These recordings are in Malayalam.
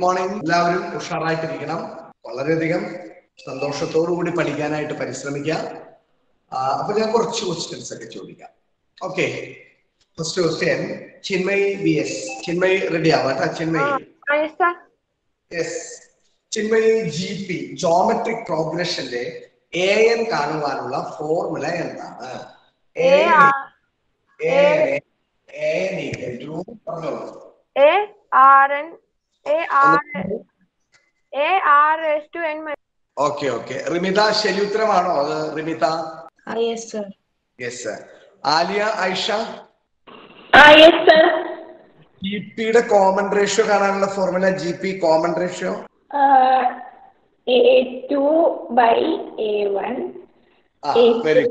മോർണിംഗ്. എല്ലാവരും ഉഷാറായിട്ടിരിക്കണം. വളരെയധികം സന്തോഷത്തോടുകൂടി പഠിക്കാനായിട്ട് പരിശ്രമിക്കുക. അപ്പൊ ഞാൻ കുറച്ച് ക്വസ്റ്റ്യൻസ് ഒക്കെ ചോദിക്കാം. Okay, first question Chinmayi VS. Chinmayi ready ആവാട്ടാ? Chinmayi yes. Chinmayi GP geometric പ്രോഗ്രഷന്റെ AN കാണുവാനുള്ള ഫോർമുല എന്താണ്? Okay okay. റിമിത ശരി ഉത്തരമാണോ അത്? Rimitha yes sir. ആലിയ ഐഷ GPയുടെ കോമൺ റേഷ്യോ കാണാനുള്ള formula GP common ratio A2/A1. Very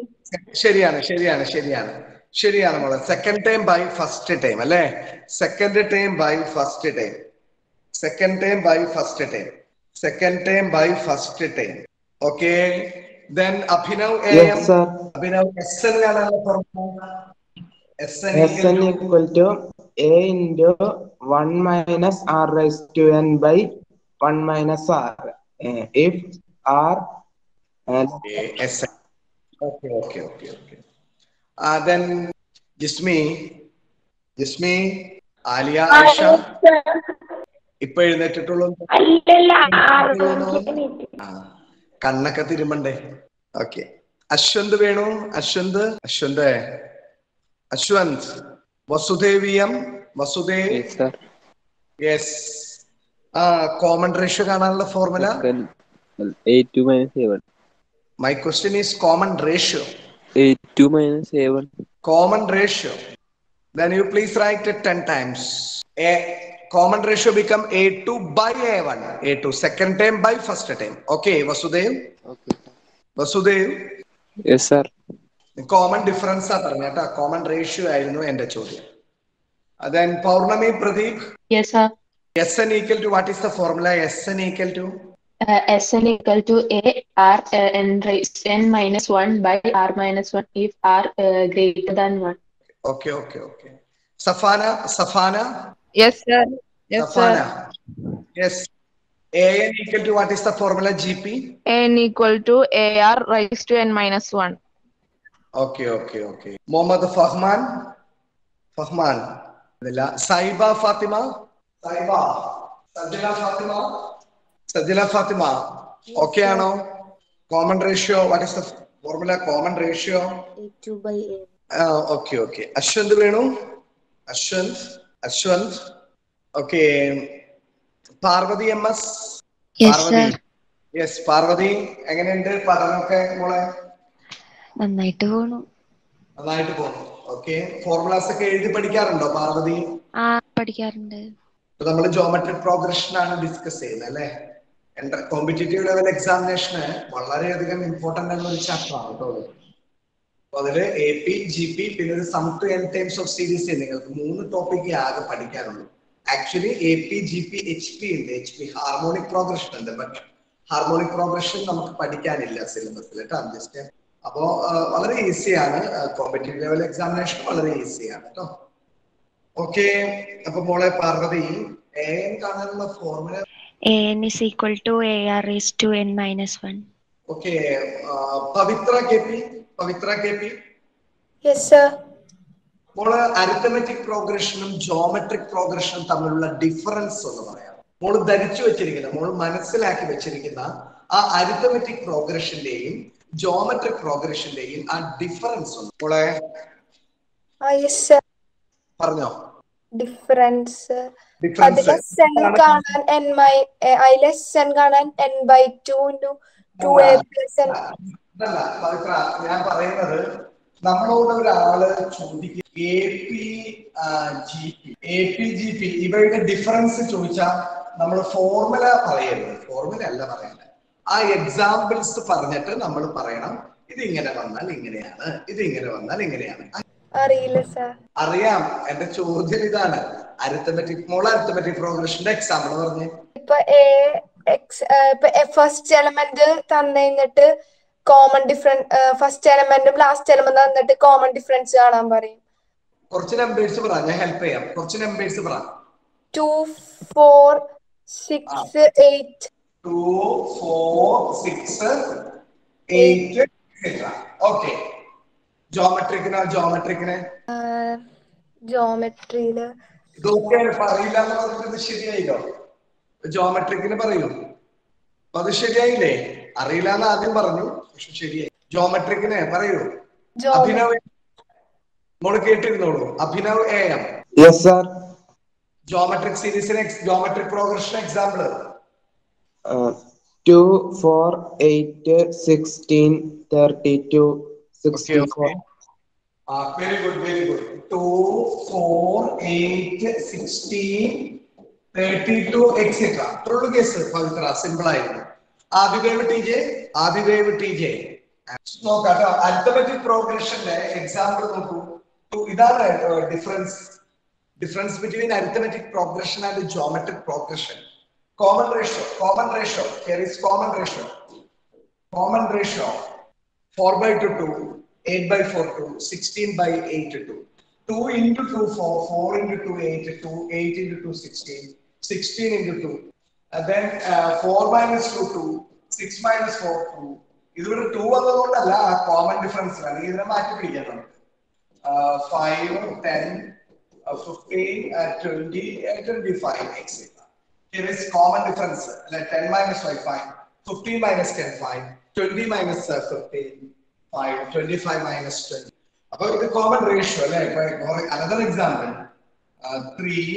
ശരിയാണ് ശരിയാണ് ശരിയാണ് ശരിയാണ് മോളെ. Second time by first time അല്ലേ? Second time by first time. Second time by first time. Second time by first time. Okay. Then Abhinav AM. Abhinav SN കാണാനുള്ള formula SN equal to A into 1 minus R raised to N by 1 minus R. If R SN. Okay, okay, okay, okay. Then Jismi, Alia, Aisha. ഇപ്പൊ എഴുന്നേറ്റിട്ടുള്ളൂ. കണ്ണൊക്കെ തിരുമ്പണ്ടേ? ഓക്കെ. അശ്വന്ത് വേണു. അശ്വന്ത് വസുദേവിയം. വസുദേവ് യെസ്. കോമൺ റേഷ്യോ കാണാനുള്ള formula A2-A1. My question is common ratio. A2-A1. Common ratio. Then you please write it 10 times. A common ratio become A2/A1. A2 second term by first term. Okay, Vasudev. Okay. Vasudev. Yes sir. Common difference ആ പറഞ്ഞേട്ടാ. Common ratio ആയിരുന്നു എന്റെ ചോദ്യം. Then Paurnami Pradeep. Yes sir. SN equal to what is the formula? SN equal to SN equal to AR N raised N minus 1 by R minus 1 if R greater than 1. Okay, okay, okay. Safana. Yes sir. Yes Safana. sir. Yes. AN equal to what is the formula? GP. N equal to AR raised to N minus 1. Okay, okay, okay. Mohammad Fahman. Saiba Fatima. Sajila Fatima. Okay, ano? Common ratio. What is the formula? Common ratio. A2/A. Okay, okay. Ashwant Venu. Ashwant. Okay. Parvati MS. Yes Parvati. sir. Yes, Parvati. എങ്ങനെയുണ്ട് പഠനമൊക്കെ മോളെ? നന്നായിട്ട് പോണു. നന്നായിട്ട് പോകുന്നു. ഓക്കെ. ഫോർമുലാസ് ഒക്കെ എഴുതി പഠിക്കാറുണ്ടോ പാർവതി? പഠിക്കാറുണ്ട്. നമ്മൾ ജോമെട്രിക് പ്രോഗ്രഷൻ ആണ് ഡിസ്കസ് ചെയ്യുന്നത് അല്ലേ? കോമ്പറ്റേറ്റീവ് ലെവൽ എക്സാമിനേഷന് വളരെയധികം ഇമ്പോർട്ടന്റ് ആയിട്ടുള്ള ഒരു ചാപ്റ്റർ ആണ് കേട്ടോ. അപ്പൊ അതില് AP, GP പിന്നെ ഒരു sum to n times of series നിങ്ങൾക്ക് 3 ടോപ്പിക്ക് ആകെ പഠിക്കാനുള്ളൂ. ആക്ച്വലി AP, GP, HP ഉണ്ട്. HP ഹാർമോണിക് പ്രോഗ്രഷൻ ഉണ്ട്. ബട്ട് ഹാർമോണിക് പ്രോഗ്രഷൻ നമുക്ക് പഠിക്കാനില്ല സിലബസിൽ കേട്ടോ. ജസ്റ്റ് അപ്പോ വളരെ ഈസിയാണ്. കോമ്പറ്റേറ്റീവ് ലെവൽ എക്സാമിനേഷൻ വളരെ ഈസിയാണ് കേട്ടോ. ഓക്കെ. അപ്പൊ മോളെ പാർവതി AN കാണാനുള്ള formula AN is equal to AR raised to N minus 1. Okay. Pavithra KP. Yes sir. മോള് അരിത്തമെറ്റിക് പ്രോഗ്രഷനും ജോമെട്രിക് പ്രോഗ്രഷനും തമ്മിലുള്ള ഡിഫറൻസ് ഒന്ന് പറയാം. മോള് ധരിച്ചു വെച്ചിരിക്കുന്ന, മോള് മനസ്സിലാക്കി വെച്ചിരിക്കുന്ന ആ അരിത്തമെറ്റിക് പ്രോഗ്രഷന്റെയും ജോമെട്രിക് പ്രോഗ്രഷന്റെയും ആ ഡിഫറൻസ് ഒന്ന് മോളെ Yes sir. പറഞ്ഞോ. ഡിഫറൻസ് അതിലെ സെൻ കാണാൻ n/2 into 2a plus n. അതല്ല പവിത്ര, ഞാൻ പറയുന്നത് നമ്മളോട് ഒരാള് ചോദിക്കും AP, GP ഇവയുടെ ഡിഫറൻസ് ചോദിച്ചാൽ നമ്മൾ ഫോർമുല പറയരുത്. ഫോർമുല അല്ല പറയണ്ടത്. ആ എക്സാമ്പിൾസ് പറഞ്ഞിട്ട് നമ്മൾ പറയണം ഇത് ഇങ്ങനെ വന്നാൽ ഇങ്ങനെയാണ്, ഇത് ഇങ്ങനെ വന്നാൽ ഇങ്ങനെയാണ്. അറിയില്ല സർ. അറിയാം. എന്റെ ചോദ്യം ഇതാണ്. അരിത്തമെറ്റിക് പ്രോഗ്രഷന്റെ എക്സാമ്പിൾ പറഞ്ഞേ. ഇപ്പൊ ഫസ്റ്റ് എലമെന്റ് തന്നിട്ട് കോമൺ ഡിഫറൻസ്, ഫസ്റ്റ് എലമെന്റും ലാസ്റ്റ് എലമെന്റ് തന്നിട്ട് കോമൺ ഡിഫറൻസ് കാണാൻ പറയും. കുറച്ച് നമ്പേഴ്സ് പറ, ഞാൻ ഹെൽപ്പ് ചെയ്യാം. കുറച്ച് നമ്പേഴ്സ് പറ. 2, 4, 6, 8. 2, 4, 6, 8, etc. Okay. ജോമെട്രിക്കിന് ജോമെട്രിയില് ഇതൊക്കെ പറയില്ല എന്ന് പറഞ്ഞത് ശരിയായില്ലോ. ജോമെട്രിക്കിന് പറയൂ. അപ്പൊ അത് ശരിയായില്ലേ? അറിയില്ല എന്ന് ആദ്യം പറഞ്ഞു, പക്ഷെ ശരിയായി. ജോമെട്രിക്കിന് പറയൂ. അഭിനവ് മോള് കേട്ടിരുന്നോളൂ. Abhinav AM. Yes, sir. Geometric സീരീസിന് geometric progression example 2, 4, 8, 16, 32, 64. Very good, very good. 2, 4, 8, 16, 32, etc. ഇത്രയുള്ള കേസ് പവിത്ര സിമ്പിൾ ആയിരുന്നു. ആദിദേവ് ടി ജെ നോക്കാട്ടോ. അരിത്തമെറ്റിക് പ്രോഗ്രഷന്റെ എക്സാമ്പിൾ നോക്കൂ. ഇതാണ് difference between arithmetic progression and geometric progression. Common ratio. Here is common ratio. 4/2 2, 8/4 2, 16/8 2. 2 into 2 4, 4 into 2 8, 2, 8 into 2 16, 16 into 2. And then 4 minus 2 2, 6 minus 4 2. ഇതിവിടെ 2 വന്നതുകൊണ്ടല്ല, കോമൺ ഡിഫറൻസ് ആണ്. ഇതിനെ മാറ്റി പിടിക്കാം നമുക്ക്. 5, 10, 15, 20, 25, etc. Here is common difference. Like 10 minus 5, 5. 15 minus 10, 5. 20 minus 15, 5. 25 minus 20. About the common ratio. Like another example. 3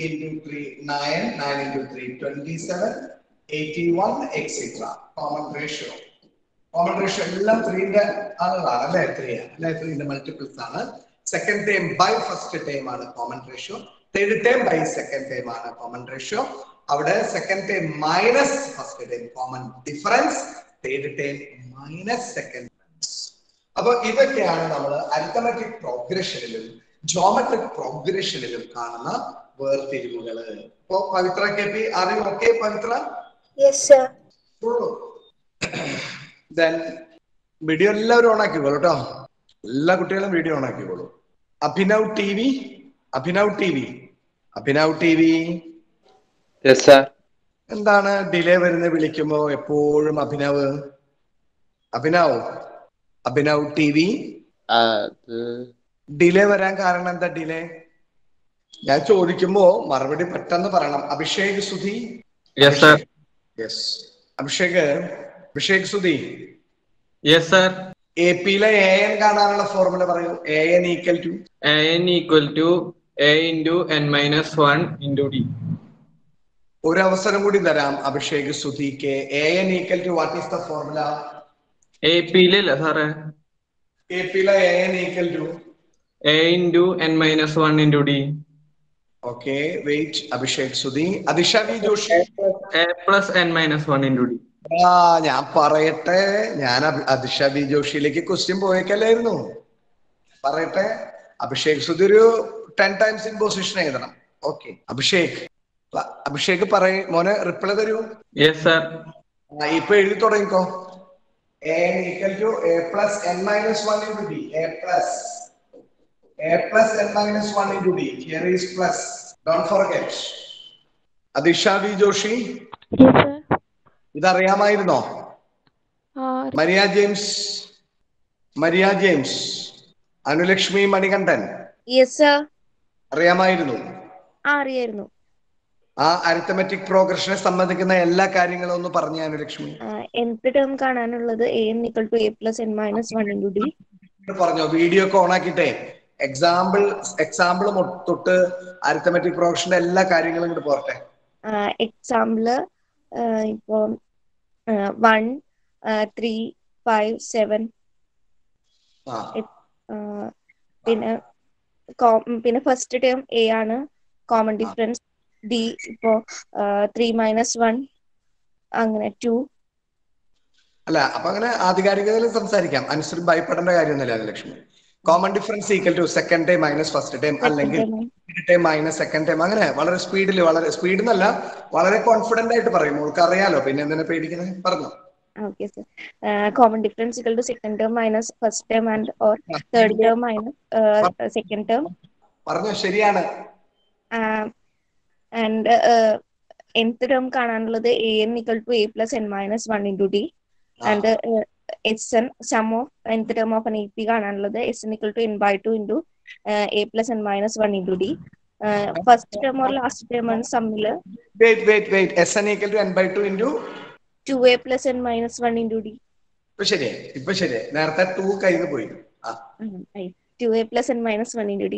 into 3, 9. 9 into 3, 27. 81, etc. Common ratio. Common ratio എല്ലാം 3 ന്റെ ആളുകളാണ് അല്ലേ? 3 ന്റെ മൾട്ടിപ്പിൾസ് ആണ്. Second time by first time ആണ് common ratio. Third time by second time ആണ് കോമൺ റേഷ്യോ. അവിടെ second time minus first time common difference, third time minus second difference. അപ്പൊ ഇതൊക്കെയാണ് നമ്മൾ അരിത്തമെറ്റിക് പ്രോഗ്രഷനിലും ജോമെട്രിക് പ്രോഗ്രഷനിലും കാണുന്ന വേർതിരിവുകള്. ഇപ്പൊ പവിത്ര KP അറിയും. ഓക്കെ പവിത്ര? Then വീഡിയോ എല്ലാവരും ഓൺ ആക്കിക്കോളൂ കേട്ടോ. എല്ലാ കുട്ടികളും വീഡിയോ ഓൺ ആക്കിക്കോളൂ. Abhinav T V. Yes, sir. എന്താണ് ഡിലേ വരുന്നത് വിളിക്കുമ്പോ എപ്പോഴും അഭിനവ് ടി വി? ഡിലേ വരാൻ കാരണം എന്താ? ഡിലേ ഞാൻ ചോദിക്കുമ്പോ മറുപടി പെട്ടെന്ന് പറയണം. Abhishek Sudhi. Yes, sir. Yes. Abhishek Sudhi. Yes, sir. AP യിലെ AN കാണാനുള്ള ഫോർമുല പറയൂ. AN equal to A into n minus 1 into D. ഒരു അവസരം കൂടി തരാം Abhishek സുധിക്ക്. AN equal to what is the formula? AP ഇല്ല സാറേ. AP യിലെ AN equal to A into n minus 1 into D. Okay, wait. Abhishek Sudhi. Athisha V Joshi. A plus n minus 1 into D. ഞാൻ പറയട്ടെ. ഞാൻ അതിഷ ബി ജോഷിയിലേക്ക് ക്വസ്റ്റ്യൻ പോയേക്കല്ലായിരുന്നു. പറയട്ടെ. അഭിഷേക് സുധി ഒരു 10 times in പൊസിഷൻ എഴുതണം. ഓക്കെ അഭിഷേക് പറയും മോനെ, റിപ്ലൈ തരൂ. Yes, sir. ഇപ്പൊ എഴുതി തുടങ്ങിക്കോ. AN equal to A plus n minus 1 into D. A plus n minus 1 into D. Here is plus. Don't forget. Athisha V Joshi. ഇതറിയാമായിരുന്നോ? Maria James, Anulakshmi Manikandan. അറിയാമായിരുന്നു. അറിയായിരുന്നു. ആ അരിത്തമെറ്റിക് പ്രോഗ്രഷനെ സംബന്ധിക്കുന്ന എല്ലാ കാര്യങ്ങളും ഒന്ന് പറഞ്ഞു അനുലക്ഷ്മി. nth ടേം കാണാനുള്ളത് an equal to a plus n minus 1 into d. പറഞ്ഞോ. വീഡിയോ ഒക്കെ ഓൺ ആക്കിട്ടെ എക്സാമ്പിൾ തൊട്ട് അരിത്തമെറ്റിക് പ്രോഗ്രഷന്റെ എല്ലാ കാര്യങ്ങളും ഇങ്ങോട്ട് പോരട്ടെ. എക്സാമ്പിള് ഇപ്പോ 1, 3, 5, 7. പിന്നെ ഫസ്റ്റ് ടേം a ആണ്. കോമൺ ഡിഫറൻസ് d ഇപ്പോ 3 minus 1 അങ്ങനെ 2. അല്ല, അപ്പൊ അങ്ങനെ ആധികാരികതയിൽ സംസാരിക്കാം. അനുസരിച്ച് ഭയപ്പെടേണ്ട കാര്യമൊന്നുമില്ല Lakshmi. Common difference equal to second time minus first term, അല്ലെങ്കിൽ ടൈം മൈനസ് സെക്കൻഡ് ടൈം. അങ്ങനെ വളരെ സ്പീഡ് എന്നല്ല, വളരെ കോൺഫിഡന്റ് ആയിട്ട് പറയും. മോൾക്ക് അറിയാലോ, പിന്നെ എന്തിനാ പേടിക്കുന്നത്? പറഞ്ഞോ. Okay, sir. Common difference equal to second term minus first term and or third term minus second term. പറഞ്ഞോ, ശരിയാണ്. And nth ടേം കാണാനുള്ളത് an equal to a plus n minus 1 into d and sn sum of nth term of an ap കാണാനുള്ളത് sn equal to n by 2 into a plus n minus 1 into d. First term or last term ആണ് സമ്മില് wait sn equal to n by 2 into 2a plus n minus 1 into d. ഇപ്പൊ ശരിയായി നേരത്തെ 2 കയ്യിൽ പോയി. 2a plus n minus 1 into d.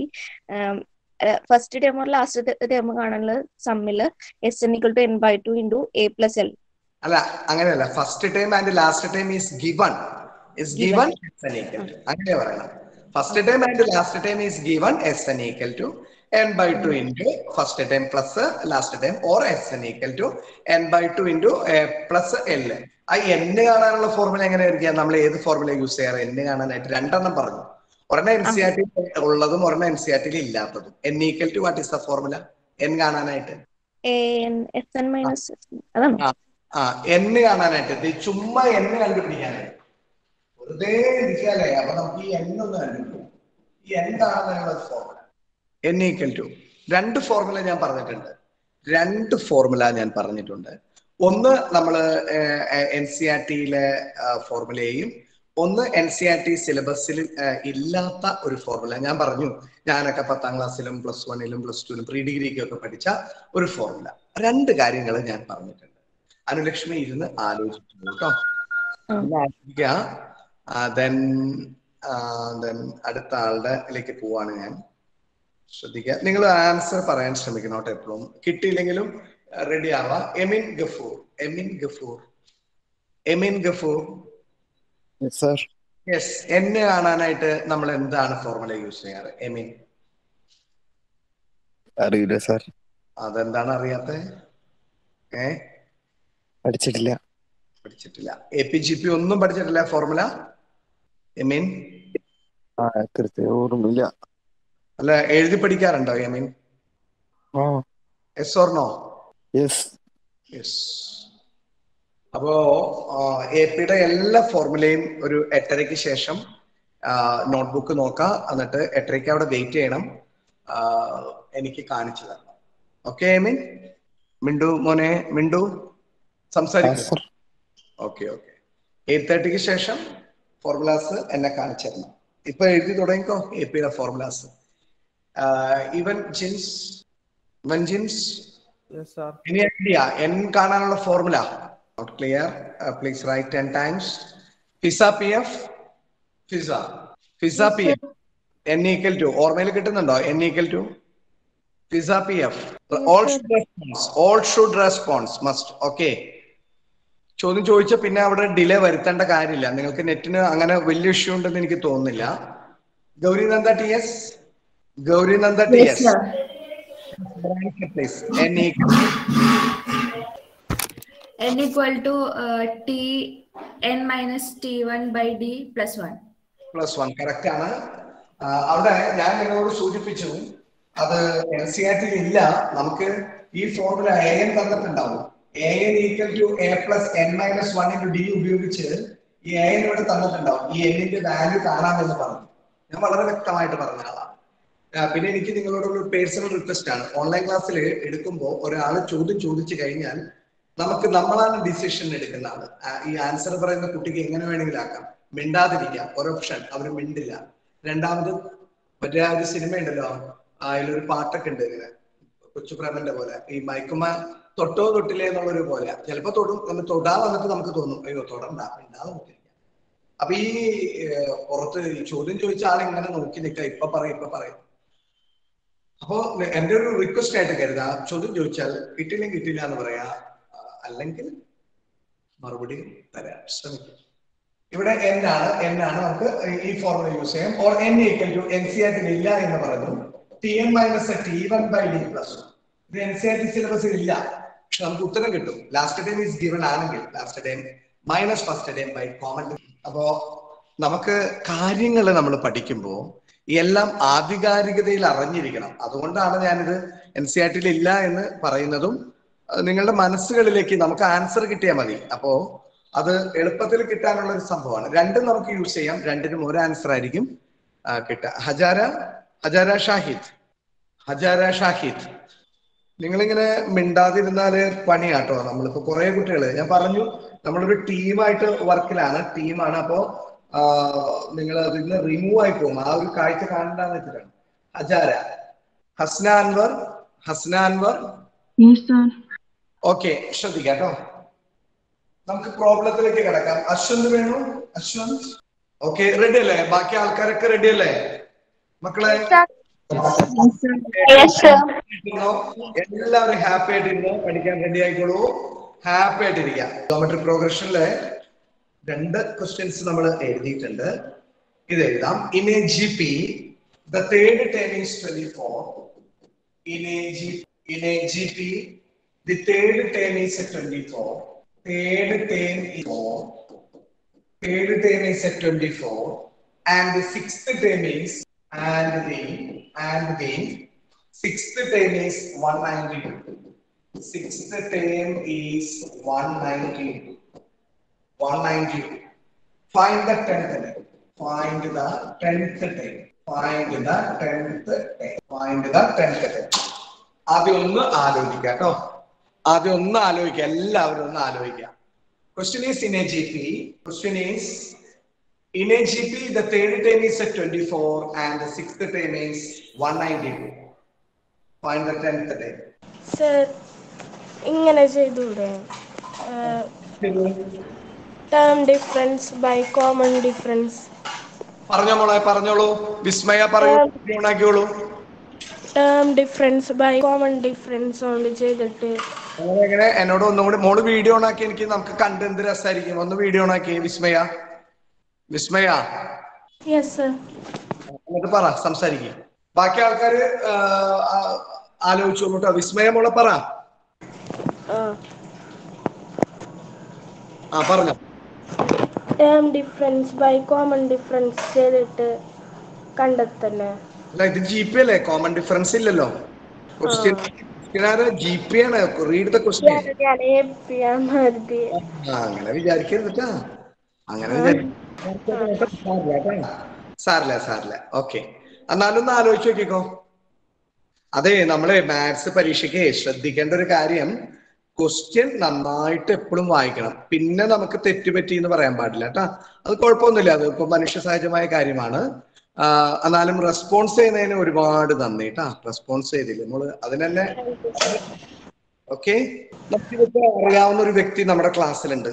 First term or last term കാണാനുള്ള സമ്മില് sn equal to n by 2 into a plus l. അല്ല അങ്ങനെയല്ല, first time and last term is given sn equal to അങ്ങനെ പറയണം. First time and last term is given sn equal to n by 2 into first time plus last time or sn equal to n by 2 into plus l. ആ n കാണാനുള്ള ഫോർമുല എങ്ങനെയായിരിക്കാം? നമ്മൾ ഏത് ഫോർമുല യൂസ് ചെയ്യാറ് n കാണാനായിട്ട്? രണ്ടെണ്ണം പറഞ്ഞു. ഒരെണ്ണം NCERT ഉള്ളതും ഒരെണ്ണം NCERT ഇല്ലാത്തതും. n equal to what is the formula? n കാണാനായിട്ട് sn minus അതാണ് n കാണാനായിട്ട് ചുമ്മാ n കണ്ടുപിടിക്കാനായിട്ട് വെറുതെ ഇരിക്കാല്ലേ. അപ്പൊ നമുക്ക് ഈ n ഒന്ന് കണ്ടുപിടിക്കും. ഈ n കാണാനുള്ള ഫോർമുല n equal to രണ്ട് ഫോർമുല ഞാൻ പറഞ്ഞിട്ടുണ്ട്. ഒന്ന് നമ്മൾ NCERTയിലെ ഫോർമുലയെയും ഒന്ന് NCERT സിലബസിൽ ഇല്ലാത്ത ഒരു ഫോർമുല ഞാൻ പറഞ്ഞു. ഞാനൊക്കെ 10ാം ക്ലാസ്സിലും +1ലും +2ലും പ്രീ ഡിഗ്രിക്കും ഒക്കെ പഠിച്ച ഒരു ഫോർമുല. രണ്ട് കാര്യങ്ങൾ ഞാൻ പറഞ്ഞിട്ടുണ്ട്. അനുലക്ഷ്മി ഇരുന്ന് ആലോചിച്ചു കേട്ടോ. അടുത്ത ആളുടെ ഇതിലേക്ക് പോവാണ് ഞാൻ. ശ്രദ്ധിക്കുക, നിങ്ങൾ ആൻസർ പറയാൻ ശ്രമിക്കണം കേട്ടോ. എപ്പോഴും കിട്ടിയില്ലെങ്കിലും റെഡി ആവാ. എമിൻ ഗഫൂർ യെസ്. n കാണാനായിട്ട് നമ്മൾ എന്താണ് ഫോർമുല യൂസ് ചെയ്യാറ്? എമിൻ അറിയില്ല സാർ. അതെന്താണ് അറിയാത്ത? പഠിച്ചിട്ടില്ല. APGP ഒന്നും പഠിച്ചിട്ടില്ല ഫോർമുല? എമിൻ കൃത്യം ഓർമ്മയില്ല. അല്ല, എഴുതി പഠിക്കാറുണ്ടോ Emin? Yes or no? Yes. അപ്പോ AP-യുടെ എല്ലാ ഫോർമുലയും ഒരു 8:30-ക്ക് ശേഷം നോട്ട്ബുക്ക് നോക്കാം. എന്നിട്ട് 8:30-ക്ക് അവിടെ വെയിറ്റ് ചെയ്യണം. എനിക്ക് കാണിച്ചു തരണം. ഓക്കെ എമിൻ? മിണ്ടു മോനെ, സംസാരിക്കും. ഓക്കെ 8:30-ക്ക് ശേഷം ഫോർമുലാസ് എന്നെ കാണിച്ചു തരണം. ഇപ്പൊ എഴുതി തുടങ്ങിക്കോ AP-യുടെ ഫോർമുലാസ്. ഇവൻ ജിൻസ് ഇനി ഐഡിയ n കാണാനുള്ള formula? Not clear? Please write 10 times. Pizza PF. n equal to ഓർമ്മയിൽ കിട്ടുന്നുണ്ടോ? n equal to Pizza PF. All should response must. Okay. ചോദ്യം ചോദിച്ച പിന്നെ അവിടെ ഡിലേ വരുത്തേണ്ട കാര്യമില്ല. നിങ്ങൾക്ക് നെറ്റിന് അങ്ങനെ വലിയ ഇഷ്യൂ ഉണ്ടെന്ന് എനിക്ക് തോന്നുന്നില്ല. Gaurinanda TS. n equal to n minus t1 by d plus 1. Correct ആണ്. അവിടെ ഞാൻ നിങ്ങളോട് സൂചിപ്പിച്ചു, അത് NCERT ഇല്ല. നമുക്ക് ഈ formula an തന്നിട്ടുണ്ടാവും. an equal to a plus n minus 1 into d ഉപയോഗിച്ച് ഈ an ഇവിടെ തന്നിട്ടുണ്ടാവും. ഈ n ന്റെ വാല്യൂ കാണാമെന്ന് പറഞ്ഞു. ഞാൻ വളരെ വ്യക്തമായിട്ട് പറഞ്ഞ ആളാണ്. പിന്നെ എനിക്ക് നിങ്ങളോടൊരു പേഴ്സണൽ റിക്വസ്റ്റ് ആണ്. ഓൺലൈൻ ക്ലാസ്സിൽ എടുക്കുമ്പോൾ ഒരാൾ ചോദ്യം ചോദിച്ചു കഴിഞ്ഞാൽ നമ്മളാണ് ഡിസിഷൻ എടുക്കുന്ന ആള്. ഈ ആൻസർ പറയുന്ന കുട്ടിക്ക് എങ്ങനെ വേണമെങ്കിലും ആക്കാം. മിണ്ടാതിരിക്കാം, ഒരു ഓപ്ഷൻ. അവര് മിണ്ടില്ല. രണ്ടാമത് മറ്റേ ആ ഒരു സിനിമ ഉണ്ടല്ലോ, അതിലൊരു പാട്ടൊക്കെ ഉണ്ട് ഇങ്ങനെ കൊച്ചുപ്രേമന്റെ പോലെ, ഈ മയക്കുമ തൊട്ടോ തൊട്ടില്ലേ എന്നുള്ളൊരു പോലെ. ചിലപ്പോ നമ്മൾ തൊടാൻ വന്നിട്ട് നമുക്ക് തോന്നും അയ്യോ തൊടണ്ട, മിണ്ടാതെ നോക്കിയിരിക്കാം. അപ്പൊ ഈ പുറത്ത് ചോദ്യം ചോദിച്ച ആൾ ഇങ്ങനെ നോക്കി നിൽക്കുക, ഇപ്പൊ പറയും. അപ്പോ എന്റെ ഒരു റിക്വസ്റ്റ് ആയിട്ട് കരുതാ, ചോദ്യം ചോദിച്ചാൽ കിട്ടില്ലെങ്കിൽ കിട്ടില്ല എന്ന് പറയാ, അല്ലെങ്കിൽ മറുപടി തരാൻ ശ്രമിക്കും. ഇവിടെ n ആണ് നമുക്ക് ഈ ഫോർമുല യൂസ് ചെയ്യാം. Or n equal to NCERT ഇല്ല എന്ന് പറഞ്ഞു. Tn minus T1 by d plus 1. ഇത് NCERT സിലബസിൽ ഇല്ല, പക്ഷെ നമുക്ക് ഉത്തരം കിട്ടും. ലാസ്റ്റ് ടൈം ഈസ് ഗിവൺ ആണെങ്കിൽ last term minus first term by common. അപ്പോ നമുക്ക് കാര്യങ്ങൾ നമ്മൾ പഠിക്കുമ്പോൾ എല്ലാം ആധികാരികതയിൽ അറിഞ്ഞിരിക്കണം. അതുകൊണ്ടാണ് ഞാനിത് NCERT ഇല്ല എന്ന് പറയുന്നതും. നിങ്ങളുടെ മനസ്സുകളിലേക്ക് നമുക്ക് ആൻസർ കിട്ടിയാൽ മതി. അപ്പോ അത് എളുപ്പത്തിൽ കിട്ടാനുള്ള ഒരു സംഭവമാണ്. രണ്ടും നമുക്ക് യൂസ് ചെയ്യാം. രണ്ടിനും ഒരു ആൻസർ ആയിരിക്കും കിട്ടുക. ഹജാര ഷാഹിദ് നിങ്ങളിങ്ങനെ മിണ്ടാതിരുന്നാല് പണിയാട്ടോ. നമ്മളിപ്പോ കുറെ കുട്ടികള് ഞാൻ പറഞ്ഞു നമ്മളൊരു ടീമായിട്ട് വർക്കിലാണ്, ടീമാണ്. അപ്പോ നിങ്ങൾ അതിൽ നിന്ന് റിമൂവ് ആയി പോകും. ആ ഒരു കാഴ്ച കാണണ്ടെന്ന് വെച്ചിട്ടാണ്. ഹജാര, ഹസ്ന അൻവർ ഓക്കെ, ശ്രദ്ധിക്കാം കേട്ടോ. നമുക്ക് പ്രോബ്ലത്തിലേക്ക് കിടക്കാം. അശ്വന്ത് വേണു, അശ്വന്ത് ഓക്കെ, റെഡി അല്ലേ? ബാക്കി ആൾക്കാരൊക്കെ റെഡി അല്ലേ മക്കളെ? എല്ലാവരും ഹാപ്പി ആയിട്ടിരുന്നു, പഠിക്കാൻ റെഡി ആയിക്കോളൂ, ഹാപ്പി ആയിട്ടിരിക്കുക. ജോമെട്രി പ്രോഗ്രഷനിലെ 2 ക്വസ്റ്റ്യൻസ് നമ്മൾ എഴുതിയിട്ടുണ്ട്. ഇത് എഴുതാം. In A GP the third term is 24. In a GP the third term is 24. Third term is 24 and the sixth term is and the sixth term is 192. Sixth term is 192. Find the 10th term. Find the 10th term. ആദ്യം ഒന്ന് ആലോചിക്കുക കേട്ടോ. എല്ലാവരും ഒന്ന് ആലോചിക്കുക. Question is in a GP. In a GP, the third term is 24 and the sixth term is 192. Find the 10th term. Sir, ഇങ്ങനെ ചെയ്തൂടെ? Term difference by common difference. പറഞ്ഞോ മോളെ, പറഞ്ഞോളൂ. വിസ്മയ പറയൂ. Term difference by common difference കൊണ്ട് ചെയ്തിട്ട് എങ്ങനെ എന്നോട് ഒന്നും കൂടി മോള് വീഡിയോ ഓൺ ആക്കി. നമുക്ക് കണ്ട് എന്ത് രസമായിരിക്കും. ഒന്ന് വീഡിയോ ഓൺ ആക്കി വിസ്മയ. Yes sir. എന്നിട്ട് പറ, സംസാരിക്കും. ബാക്കി ആൾക്കാര് ആലോചിച്ചോളൂ കേട്ടോ. വിസ്മയ മോളെ പറ. പറഞ്ഞോ. Term difference by common difference ചെയ്തിട്ട് കണ്ടെത്തല്ലേ? അല്ല, ഇത് GP അല്ലേ, കോമൺ ഡിഫറൻസ് ഇല്ലല്ലോ. ക്വസ്റ്റ്യൻ GP ആണ്. Read the question. അങ്ങനെ വിചാരിക്കരുത്. സാരില്ല. ഓക്കെ, എന്നാലൊന്ന് ആലോചിച്ച് നോക്കിക്കോ. അതെ, നമ്മള് മാത്സ് പരീക്ഷയ്ക്ക് ശ്രദ്ധിക്കേണ്ട ഒരു കാര്യം, ക്വസ്റ്റ്യൻ നന്നായിട്ട് എപ്പോഴും വായിക്കണം. പിന്നെ നമുക്ക് തെറ്റുപറ്റി എന്ന് പറയാൻ പാടില്ല കേട്ടാ. അത് കുഴപ്പമൊന്നുമില്ല, അത് ഇപ്പൊ മനുഷ്യ സഹജമായ കാര്യമാണ്. എന്നാലും റെസ്പോൺസ് ചെയ്യുന്നതിന് ഒരുപാട് നന്ദി കേട്ടാ. റെസ്പോൺസ് ചെയ്തില്ല നമ്മള് അതിനെ. ഓക്കെ, നമുക്കിതൊക്കെ അറിയാവുന്ന ഒരു വ്യക്തി നമ്മുടെ ക്ലാസ്സിലുണ്ട്.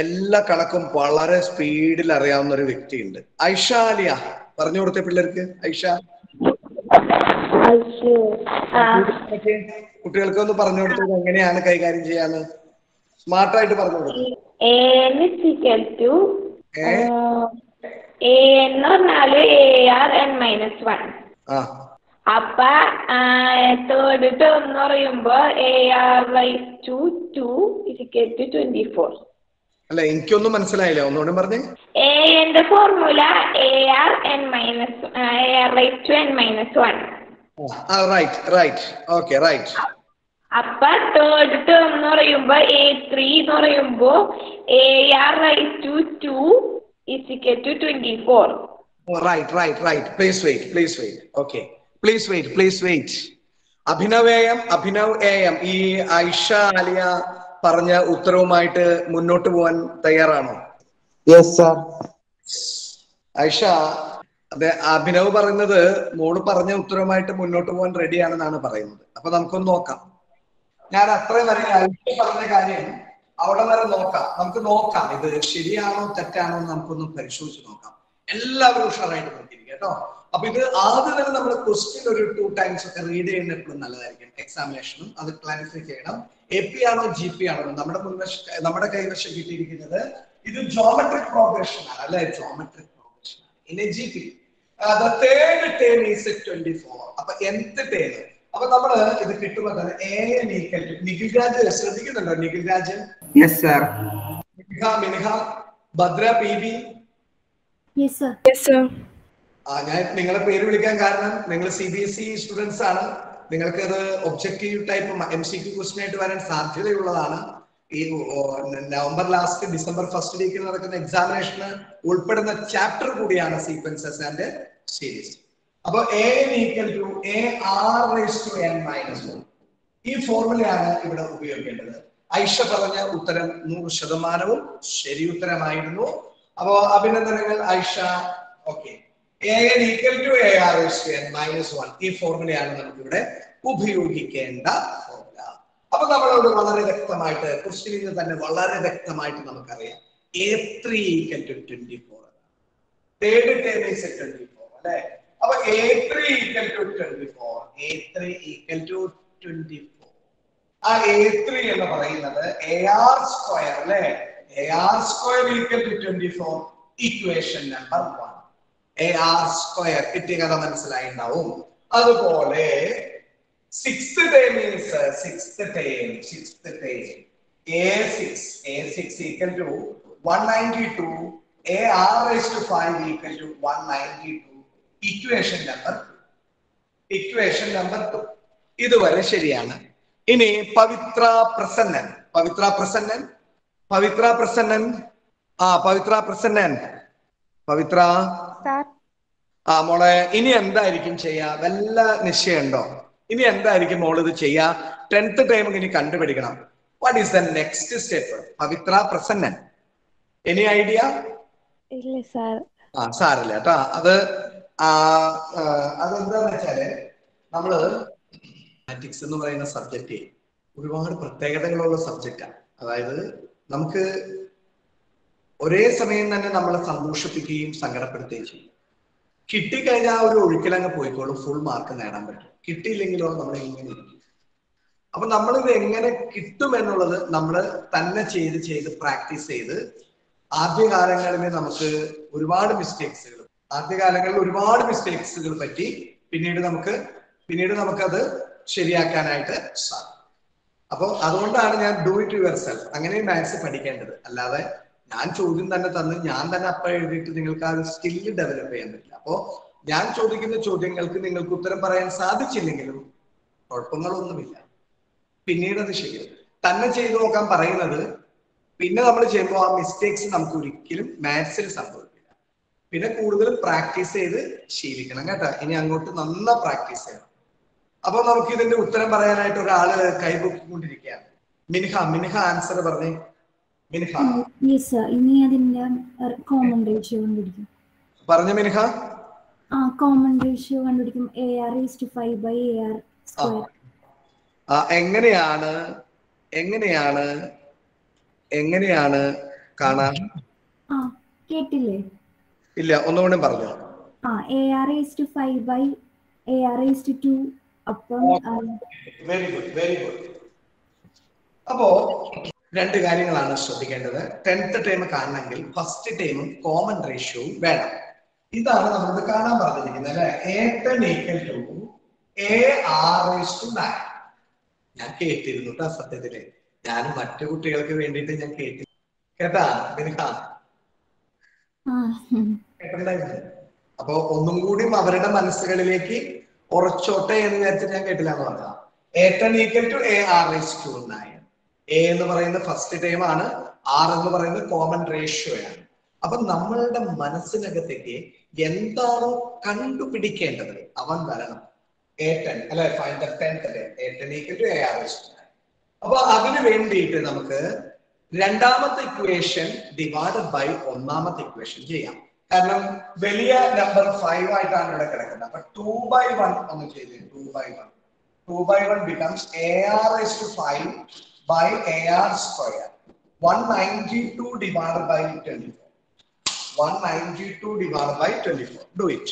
എല്ലാ കണക്കും വളരെ സ്പീഡിൽ അറിയാവുന്ന ഒരു വ്യക്തിയുണ്ട്. ഐഷ ആലിയ, പറഞ്ഞു കൊടുത്തേ പിള്ളേർക്ക്. ഐഷ, കുട്ടികൾക്ക് ഒന്ന് പറഞ്ഞു കൊടുത്തത് എങ്ങനെയാണ് കൈകാര്യം ചെയ്യാന്ന് സ്മാർട്ടായിട്ട് പറഞ്ഞു കൊടുത്തു. അപ്പൊ തേർഡ് ടേം എന്ന് പറയുമ്പോ AR/2 അല്ല, എനിക്കൊന്നും മനസ്സിലായില്ല, ഒന്നുകൂടി പറഞ്ഞേ. എന്റെ ഫോർമുല AR/n-1. അപ്പൊ തേർഡ് ടേം എന്ന് പറയുമ്പോ A3 എന്ന് പറയുമ്പോ AR/2 Right. Please wait. Okay. Please wait. Abhinav AM ഈ ഐഷ ആലിയ പറഞ്ഞ ഉത്തരവുമായിട്ട് മുന്നോട്ട് പോവാൻ തയ്യാറാണോ? Yes sir. ഐഷ, അതെ, അഭിനവ് പറയുന്നത് മോള് പറഞ്ഞ ഉത്തരവുമായിട്ട് മുന്നോട്ട് പോകാൻ റെഡിയാണെന്നാണ് പറയുന്നത്. അപ്പൊ നമുക്കൊന്ന് നോക്കാം. ഞാൻ അത്രയും വരെ ഐഷ പറഞ്ഞ കാര്യം അവിടെ വരെ നോക്കാം. നമുക്ക് നോക്കാം ഇത് ശരിയാണോ തെറ്റാണോ എന്ന് നമുക്കൊന്ന് പരിശോധിച്ച് നോക്കാം. എല്ലാവരും ഉഷാറായിട്ട് നോക്കിയിരിക്കും കേട്ടോ. അപ്പൊ ഇത് ആദ്യം തന്നെ നമ്മൾ ക്വസ്റ്റ്യൻ ഒരു 2 times ഒക്കെ റീഡ് ചെയ്യുന്ന എപ്പോഴും നല്ലതായിരിക്കും. എക്സാമിനേഷനും അത് ക്ലാരിഫൈ ചെയ്യണം. AP ആണോ GP ആണോ? നമ്മുടെ കൈവശം കിട്ടിയിരിക്കുന്നത് ഇത് ജോമെട്രിക് പ്രോഗ്രഷൻ ആണ് അല്ലെ? Geometric progression in A GP. The third term is 24. അപ്പൊ nth term. അപ്പൊ നമ്മള് ഇത് കിട്ടുമ്പോൾ തന്നെ AN equal to Nikhil Raj ശ്രദ്ധിക്കുന്നുണ്ടോ? Nikhil Raj. Yes sir. Miniha, Bhadra, PB. Yes sir. ഞാൻ നിങ്ങളെ പേര് വിളിക്കാൻ കാരണം നിങ്ങൾ CBSE സ്റ്റുഡൻസ് ആണ്. നിങ്ങൾക്ക് അത് ഒബ്ജക്റ്റീവ് ടൈപ്പ് MCQ ക്വസ്റ്റ്യൻ ആയിട്ട് വരാൻ സാധ്യതയുള്ളതാണ്. ഈ നവംബർ ലാസ്റ്റ് ഡിസംബർ ഫസ്റ്റ് വീക്കിൽ നടക്കുന്ന എക്സാമിനേഷന് ഉൾപ്പെടുന്ന ചാപ്റ്റർ കൂടിയാണ് സീക്വൻസസ് ആൻഡ് സീരീസ്. അപ്പൊ AN equal to AR raised to n-1. ഈ ഫോർമുലയാണ് ഇവിടെ ഉപയോഗിക്കേണ്ടത്. ഐഷ പറഞ്ഞ ഉത്തരം 100% ശരി ഉത്തരമായിരുന്നു. അപ്പോ അഭിനന്ദനങ്ങൾ Aisha. Okay, an equal to ar raised to n minus 1 ഈ ഫോർമുലയാണ് നമുക്ക് ഇവിടെ ഉപയോഗിക്കേണ്ട ഫോർമുല. അപ്പൊ നമ്മളോട് വളരെ വ്യക്തമായിട്ട് ക്വസ്റ്റ്യനിൽ നിന്ന് തന്നെ വളരെ വ്യക്തമായിട്ട് നമുക്കറിയാം a3 equal to 24. Third term is 24 അല്ലേ? അപ്പൊ a3 equal to 24, a3 equal to 24. ആ a3 എന്ന് പറയുന്നത് ar സ്ക്വയർ അല്ലേ? ar square equal to 24, equation number 1. ar square കിട്ടിയ കഥ മനസ്സിലായിണ്ടാവും. അതുപോലെ sixth term is sixth term a6 equal to 192, ar raised to 5 equal to 192, equation number 2. ഇതുവരെ ശരിയാണ്. ഇനി പവിത്ര പ്രസന്നൻ മോളെ ഇനി എന്തായിരിക്കും ചെയ്യാ? വല്ല നിശ്ചയുണ്ടോ? ഇനി എന്തായിരിക്കും മോള് ഇത് ചെയ്യാ? 10th ടൈം ഇനി കണ്ടുപിടിക്കണം. What is the next step? Pavithra Prasannan, any idea? ഇല്ല സാർ. സാറില്ല കേട്ടോ. അതെന്താന്ന് വെച്ചാല് നമ്മള് മാത്തമാറ്റിക്സ് എന്ന് പറയുന്ന സബ്ജക്റ്റ് ഒരുപാട് പ്രത്യേകതകളുള്ള സബ്ജക്റ്റാണ്. അതായത് നമുക്ക് ഒരേ സമയം തന്നെ നമ്മളെ സന്തോഷിപ്പിക്കുകയും സങ്കടപ്പെടുത്തുകയും ചെയ്യും. കിട്ടിക്കഴിഞ്ഞാൽ ഒരു ഒഴുക്കിലങ്ങ് പോയിക്കോളും, ഫുൾ മാർക്ക് നേടാൻ പറ്റും. കിട്ടിയില്ലെങ്കിലോ നമ്മൾ ഇങ്ങനെ ഇരിക്കും. അപ്പൊ നമ്മളിത് എങ്ങനെ കിട്ടും എന്നുള്ളത് നമ്മൾ തന്നെ ചെയ്ത് പ്രാക്ടീസ് ചെയ്ത് ആദ്യകാലങ്ങളിൽ നമുക്ക് ഒരുപാട് മിസ്റ്റേക്സുകൾ പറ്റി പിന്നീട് നമുക്കത് ശരിയാക്കാനായിട്ട് സാധിക്കും. അപ്പോൾ അതുകൊണ്ടാണ് ഞാൻ ഡു ഇറ്റ് യുവർ സെൽഫ് അങ്ങനെ മാത്സ് പഠിക്കേണ്ടത്. അല്ലാതെ ഞാൻ ചോദ്യം തന്നെ തന്ന് ഞാൻ തന്നെ അപ്പം എഴുതിയിട്ട് നിങ്ങൾക്ക് ആ ഒരു സ്കില്ല് ഡെവലപ്പ് ചെയ്യാൻ പറ്റില്ല. അപ്പോൾ ഞാൻ ചോദിക്കുന്ന ചോദ്യങ്ങൾക്ക് നിങ്ങൾക്ക് ഉത്തരം പറയാൻ സാധിച്ചില്ലെങ്കിലും കുഴപ്പങ്ങളൊന്നുമില്ല, പിന്നീട് അത് ശരിയാവും. തന്നെ ചെയ്തു നോക്കാൻ പറയുന്നത് പിന്നെ നമ്മൾ ചെയ്യുമ്പോൾ ആ മിസ്റ്റേക്സ് നമുക്ക് ഒരിക്കലും മാത്സിൽ സംഭവിക്കില്ല. പിന്നെ കൂടുതൽ പ്രാക്ടീസ് ചെയ്ത് ശീലിക്കണം കേട്ടോ. ഇനി അങ്ങോട്ട് നന്നാ പ്രാക്ടീസ് ചെയ്യണം. അപ്പൊ നമുക്ക് ഇതിന്റെ ഉത്തരം പറയാനായിട്ട് ഒരാള് കൈപൊക്കിക്കൊണ്ടിരിക്കുകയാണ്. മിൻഹ ആൻസർ പറഞ്ഞേ. മിൻഹ ഇനി അതിന്റെ കോമൺ റേഷ്യോ കണ്ടുപിടിക്കും. പറഞ്ഞ മിൻഹ. കോമൺ റേഷ്യോ കണ്ടുപിടിക്കും. AR is to 5 by AR square. എങ്ങനെയാണ് കാണാൻ? കേട്ടില്ലേ? ഇല്ല, ഒന്നുകൂടി പറഞ്ഞു. AR is to 5 by AR is to 2. Very good. അപ്പോ രണ്ട് കാര്യങ്ങളാണ് ശ്രദ്ധിക്കേണ്ടത്. 10th ടേം കാണണമെങ്കിൽ ഫസ്റ്റ് ടേമും കോമൺ റേഷ്യോയും വേണം. ഇതാണ് നമ്മളിത് കാണാൻ പറഞ്ഞിരിക്കുന്നത് അല്ലെ? A10 equal to AR raised to 9. ഞാൻ കേട്ടിരുന്നു കേട്ടോ. സത്യത്തില് ഞാൻ മറ്റു കുട്ടികൾക്ക് വേണ്ടിയിട്ട് ഞാൻ കേട്ടാ കേട്ടിട്ടുണ്ടായിരുന്നു. അപ്പൊ ഒന്നും കൂടിയും അവരുടെ മനസ്സുകളിലേക്ക് ഉറച്ചോട്ടെ എന്ന് വിചാരിച്ചിട്ട് ഞാൻ കേട്ടില്ല എന്ന് പറഞ്ഞാൽ A10 equal to AR raised to 9. A എന്ന് പറയുന്ന ഫസ്റ്റ് ടൈം ആണ്, R എന്ന് പറയുന്നത് കോമൺ റേഷ്യോ ആണ്. അപ്പൊ നമ്മളുടെ മനസ്സിനകത്തേക്ക് എന്താണോ കണ്ടുപിടിക്കേണ്ടത് അവൻ വരണം. A10 അല്ലെ? Find the 10th time. A10 equal to AR raised to 9. അപ്പൊ അതിന് വേണ്ടിയിട്ട് നമുക്ക് രണ്ടാമത്തെ ഇക്വേഷൻ ഡിവൈഡഡ് ബൈ ഒന്നാമത്തെ ഇക്വേഷൻ ചെയ്യാം. കാരണം വലിയ നമ്പർ 5 ആയിട്ടാണ് ഇവിടെ കിടക്കുന്നത്. അപ്പൊ 2/1 ഒന്ന് ചെയ്ത് 2/1 becomes AR raised to 5 by AR square. 192 divided by 24. 192 divided by 24. Do it.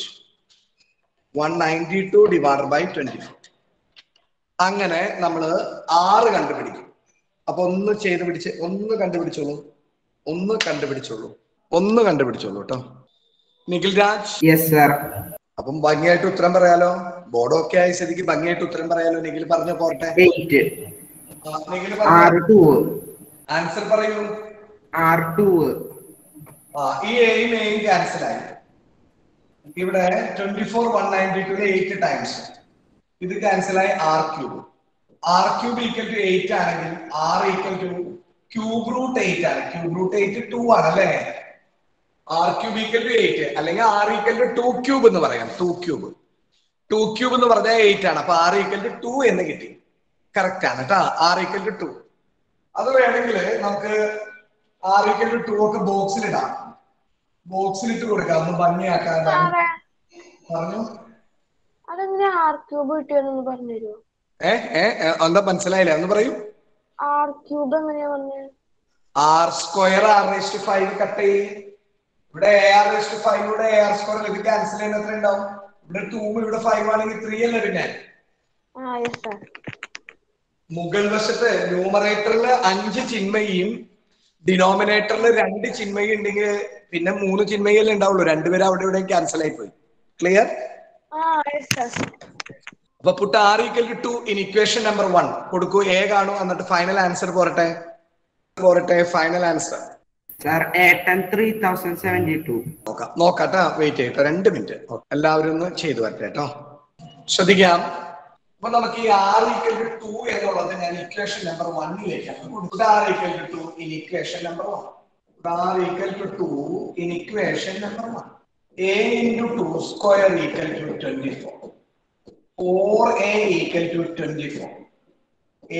192 divided by 24. അങ്ങനെ നമ്മള് 6 കണ്ടുപിടിക്കും. അപ്പൊ ഒന്ന് കണ്ടുപിടിച്ചോളൂ കേട്ടോ. നിഖിൽ രാജ്. Yes sir. അപ്പം ഭംഗിയായിട്ട് ഉത്തരം പറയാലോ. ബോർഡ് ഒക്കെ ആയ സ്ഥിതിക്ക് ഭംഗിയായിട്ട് ഉത്തരം പറയാലോ. നിഖിൽ പറഞ്ഞ പോട്ടെ. ആൻസർ പറയൂ. R2. ഈ എയും ക്യാൻസൽ ആയി. ഇവിടെ 24 192 8 ടൈംസ് ഇത് ക്യാൻസൽ ആയി. R cube equal to 8 ആണെങ്കിൽ R equal to cube root 8 ആണ്. ക്യൂബ് റൂട്ട് 8 2 ആണ് അല്ലേ? R cube equal to 8 അല്ലെങ്കിൽ R equal to 2 ക്യൂബ് എന്ന് പറയാം. 2 ക്യൂബ് എന്ന് പറഞ്ഞാൽ 8 ആണ്. അപ്പൊ R equal to 2 എന്ന് കിട്ടി. കറക്റ്റ് ആണ് കേട്ടോ. r equal to 2. അത് വേണമെങ്കിൽ നമുക്ക് r equal to 2 ഒക്കെ ബോക്സിലിടാം. ബോക്സിലിട്ട് കൊടുക്കാം ഒന്ന് ഭംഗിയാക്കാൻ. പറഞ്ഞു അതെങ്ങനെ r ക്യൂബ് കിട്ടിയെന്ന് പറഞ്ഞു തരുമോ? എന്താ മനസ്സിലായില്ല, ഒന്ന് പറയൂ. r ക്യൂബ് എങ്ങനെയാ പറഞ്ഞത്? r സ്ക്വയർ r⁵ കട്ട് ചെയ്യും. ഇവിടെ ar⁵ ഇവിടെ ar സ്ക്വയർ ഇത് ക്യാൻസൽ ചെയ്യുന്ന എത്ര ഉണ്ടാവും? ഇവിടെ 2 ഇവിടെ 5 ആണെങ്കിൽ 3 അല്ലേ പിന്നെ. മുകൾ വശത്ത് ന്യൂമറേറ്ററിൽ 5 ചിന്മയും ഡിനോമിനേറ്ററിൽ 2 ചിന്മയും ഉണ്ടെങ്കിൽ പിന്നെ 3 ചിന്മയല്ലേ ഉണ്ടാവുള്ളൂ. രണ്ടുപേരും അവിടെ ഇവിടെ ക്യാൻസൽ ആയി പോയി. ക്ലിയർ? അപ്പൊ puttu r equal to 2 in equation number 1 കൊടുക്കൂ. a കാണൂ, എന്നിട്ട് ഫൈനൽ ആൻസർ പോരട്ടെ. Final answer sir 3072. നോക്കാട്ടോ, വെയിറ്റ് ചെയ്യട്ടോ 2 മിനിറ്റ്. എല്ലാവരും ഒന്ന് ചെയ്തു വരട്ടെ കേട്ടോ. ശ്രദ്ധിക്കാം. അപ്പൊ നമുക്ക് ഈ r equal to 2 എന്നുള്ളത് ഞാൻ ഇക്വേഷൻ നമ്പർ 1ലേക്കാണ് കൊടുത്തത്. r equal to 2 in equation number 1. r equal to 2 in equation number 1. a into 2 square equal to 24. 4a equal to 24.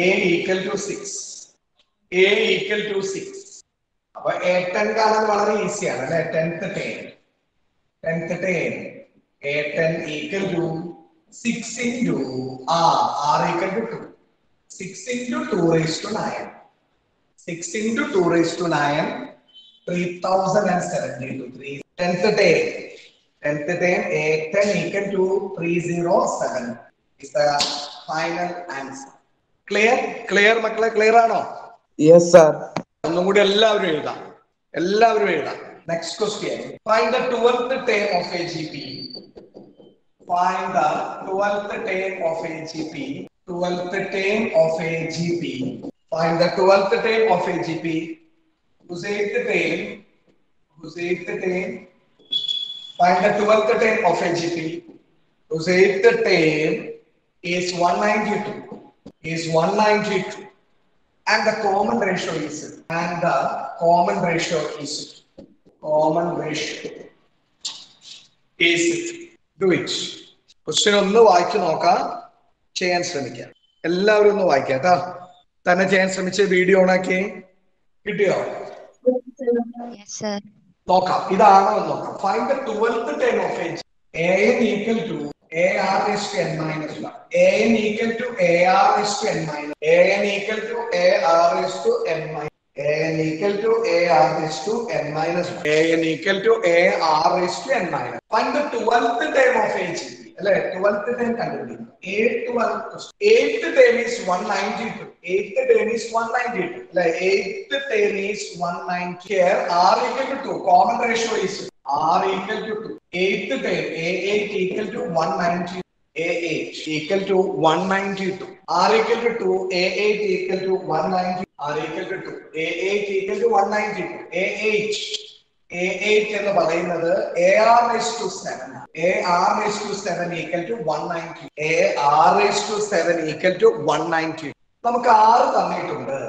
a equal to 6. a equal to 6. അപ്പൊ a10 കാണാൻ വളരെ ഈസിയാണ് അല്ലെ. 10th 10 a10 equal to 6 into r equal to 2. 6 into 2 raised to 9. 6 into 2 raised to 9. 3072. 10th 10 a10 equal to 307 is the final answer. Clear മക്കളെ? ക്ലിയർ ആണോ? Yes sir. ഒന്നും കൂടി എല്ലാവരും എഴുതാം. Next question. Find the 12th term of AGP. Find the 12th term of AGP. 12th term of AGP. Find the 12th term of AGP. Whose 8th term? Find the 12th term of AGP. Whose 8th term is 192. And the common ratio is do it. Question ഒന്ന് വായിച്ചു നോക്കാം, ചെയ്യാൻ ശ്രമിക്കാം. എല്ലാവരും ഒന്ന് വായിക്കാം കേട്ടോ. തന്നെ ചെയ്യാൻ ശ്രമിച്ച വീഡിയോ ഓണാക്കി. കിട്ടിയോ? നോക്കാം, ഇതാണോ എന്ന് നോക്കാം. Find the 12th term of AGP. an equal to ar raised to n minus 1. an equal to ar raised to n minus. an equal to ar raised to n minus. an equal to ar raised to n minus 1. an equal to ar raised to n minus. Find the 12th term of AGP. അല്ലെ 12th term കണ്ടുപിടിക്കും. 8th term is 192. 8th term is 192. അല്ലെ 8th term is 190. Here r equal to 2. Common ratio is r equal to 2. 8th term a8 equal to 190. a8 equal to 192. r equal to 2. a8 equal to 190. r equal to 2. a8 equal to 192. a8 എന്ന് പറയുന്നത് ar raised to 7. ar raised to 7 equal to 190. ar raised to 7 equal to 190. നമുക്ക് r തന്നിട്ടുണ്ട്.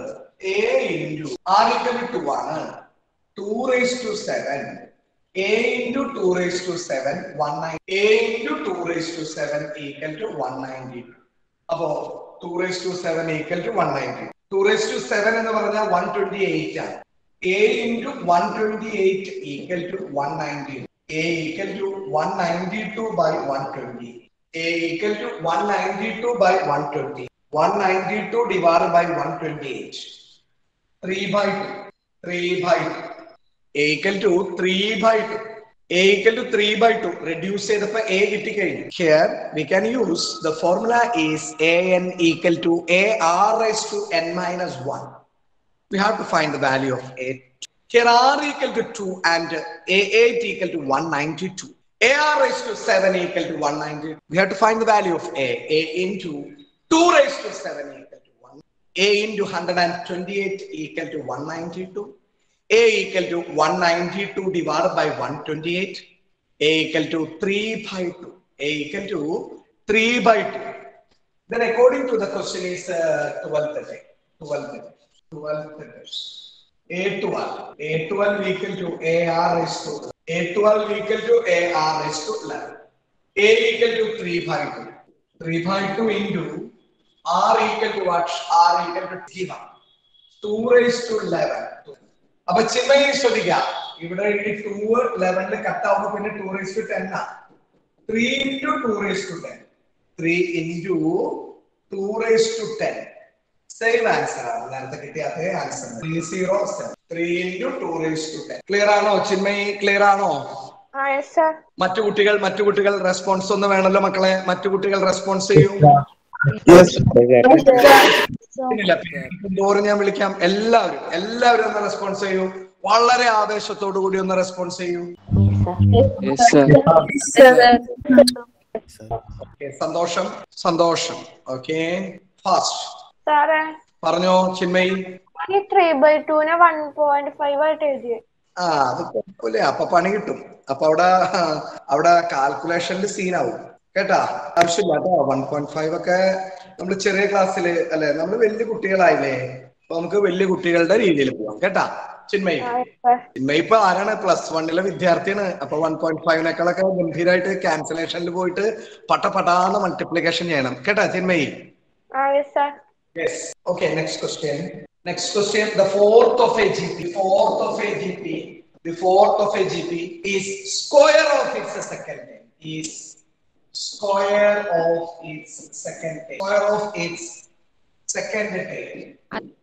a into r equal to 2 ആണ്. 2 raised to 7. a into 2 raised to 7 190. a into 2 raised to 7 equal to 190. അപ്പോ 2 raised to 7 equal to 190. 2 raised to 7 എന്ന് പറഞ്ഞാൽ 128 ആണ്. a into 128 equal to 190. a equal to 192 by 120. a equal to 192 by 120. 192 divided by 128. 3 by 2. 3 by 2. a equal to 3 by 2. a equal to 3 by 2. Reduce ചെയ്തപ്പോൾ a കിട്ടി കഴിഞ്ഞു. Here we can use the formula is an equal to ar raised to n minus 1. We have to find the value of a. Here r equal to 2 and a8 equal to 192. ar raised to 7 equal to 190. We have to find the value of a. a into 2 raised to 7 equal to 1. a into 128 equal to 192. a equal to 192 divided by 128. a equal to 3 by 2. a equal to 3 by 2. Then according to the question is 12th term. A12 equal to ar raised to 11. a equal to 3 by 2. 3 by 2 into R equal to what? R equal to T1. 2 raised to 11. അപ്പൊ ചിന്മയി ശ്രദ്ധിക്കാം, ഇവിടെ ഈ 2 11 കട്ട് ആവുമ്പോ പിന്നെ 2 raised to 10 ആണ്. 3 into 2 raised to 10. 3 into 2 raised to 10. Same answer ആണ് നേരത്തെ കിട്ടിയ അതേ answer. 307. 3 into 2 raised to 10. Clear ആണോ ചിന്മയി? ക്ലിയർ ആണോ? മറ്റു കുട്ടികൾ റെസ്പോൺസ് ഒന്ന് വേണമല്ലോ മക്കളെ. മറ്റു കുട്ടികൾ റെസ്പോൺസ് ചെയ്യൂ. ഞാൻ വിളിക്കാം. എല്ലാവരും ഒന്ന് റെസ്പോൺസ് ചെയ്യൂ. വളരെ ആവേശത്തോടു കൂടി ഒന്ന് റെസ്പോൺസ് ചെയ്യൂ. സന്തോഷം. ഓക്കെ, ഫാസ്റ്റ് പറഞ്ഞോ ചിന്മയി. 3/2 1.5 ആയിട്ട് എഴുതി. അത് കുഴപ്പമില്ല, അപ്പൊ പണി കിട്ടും. അപ്പൊ അവിടെ കാൽക്കുലേഷനിൽ സീനാവും കേട്ടാ. ആവശ്യമില്ല കേട്ടോ. 1.5 ഒക്കെ നമ്മൾ ചെറിയ ക്ലാസ്സില് അല്ലെ, നമ്മൾ വലിയ കുട്ടികളായില്ലേ, അപ്പൊ നമുക്ക് വലിയ കുട്ടികളുടെ രീതിയിൽ പോവാം കേട്ടാ. ചിന്മയി ഇപ്പൊ ആരാണ്? +1 വിദ്യാർത്ഥിയാണ്. അപ്പൊ 1.5നേക്കാളൊക്കെ ഗംഭീരമായിട്ട് ക്യാൻസലേഷനിൽ പോയിട്ട് പട്ടാന്ന് മൾട്ടിപ്ലിക്കേഷൻ ചെയ്യണം കേട്ടാ Chinmayi. Yes. Okay, next question. The fourth of a GP. The fourth of a GP is square of its second term. Square of its second term.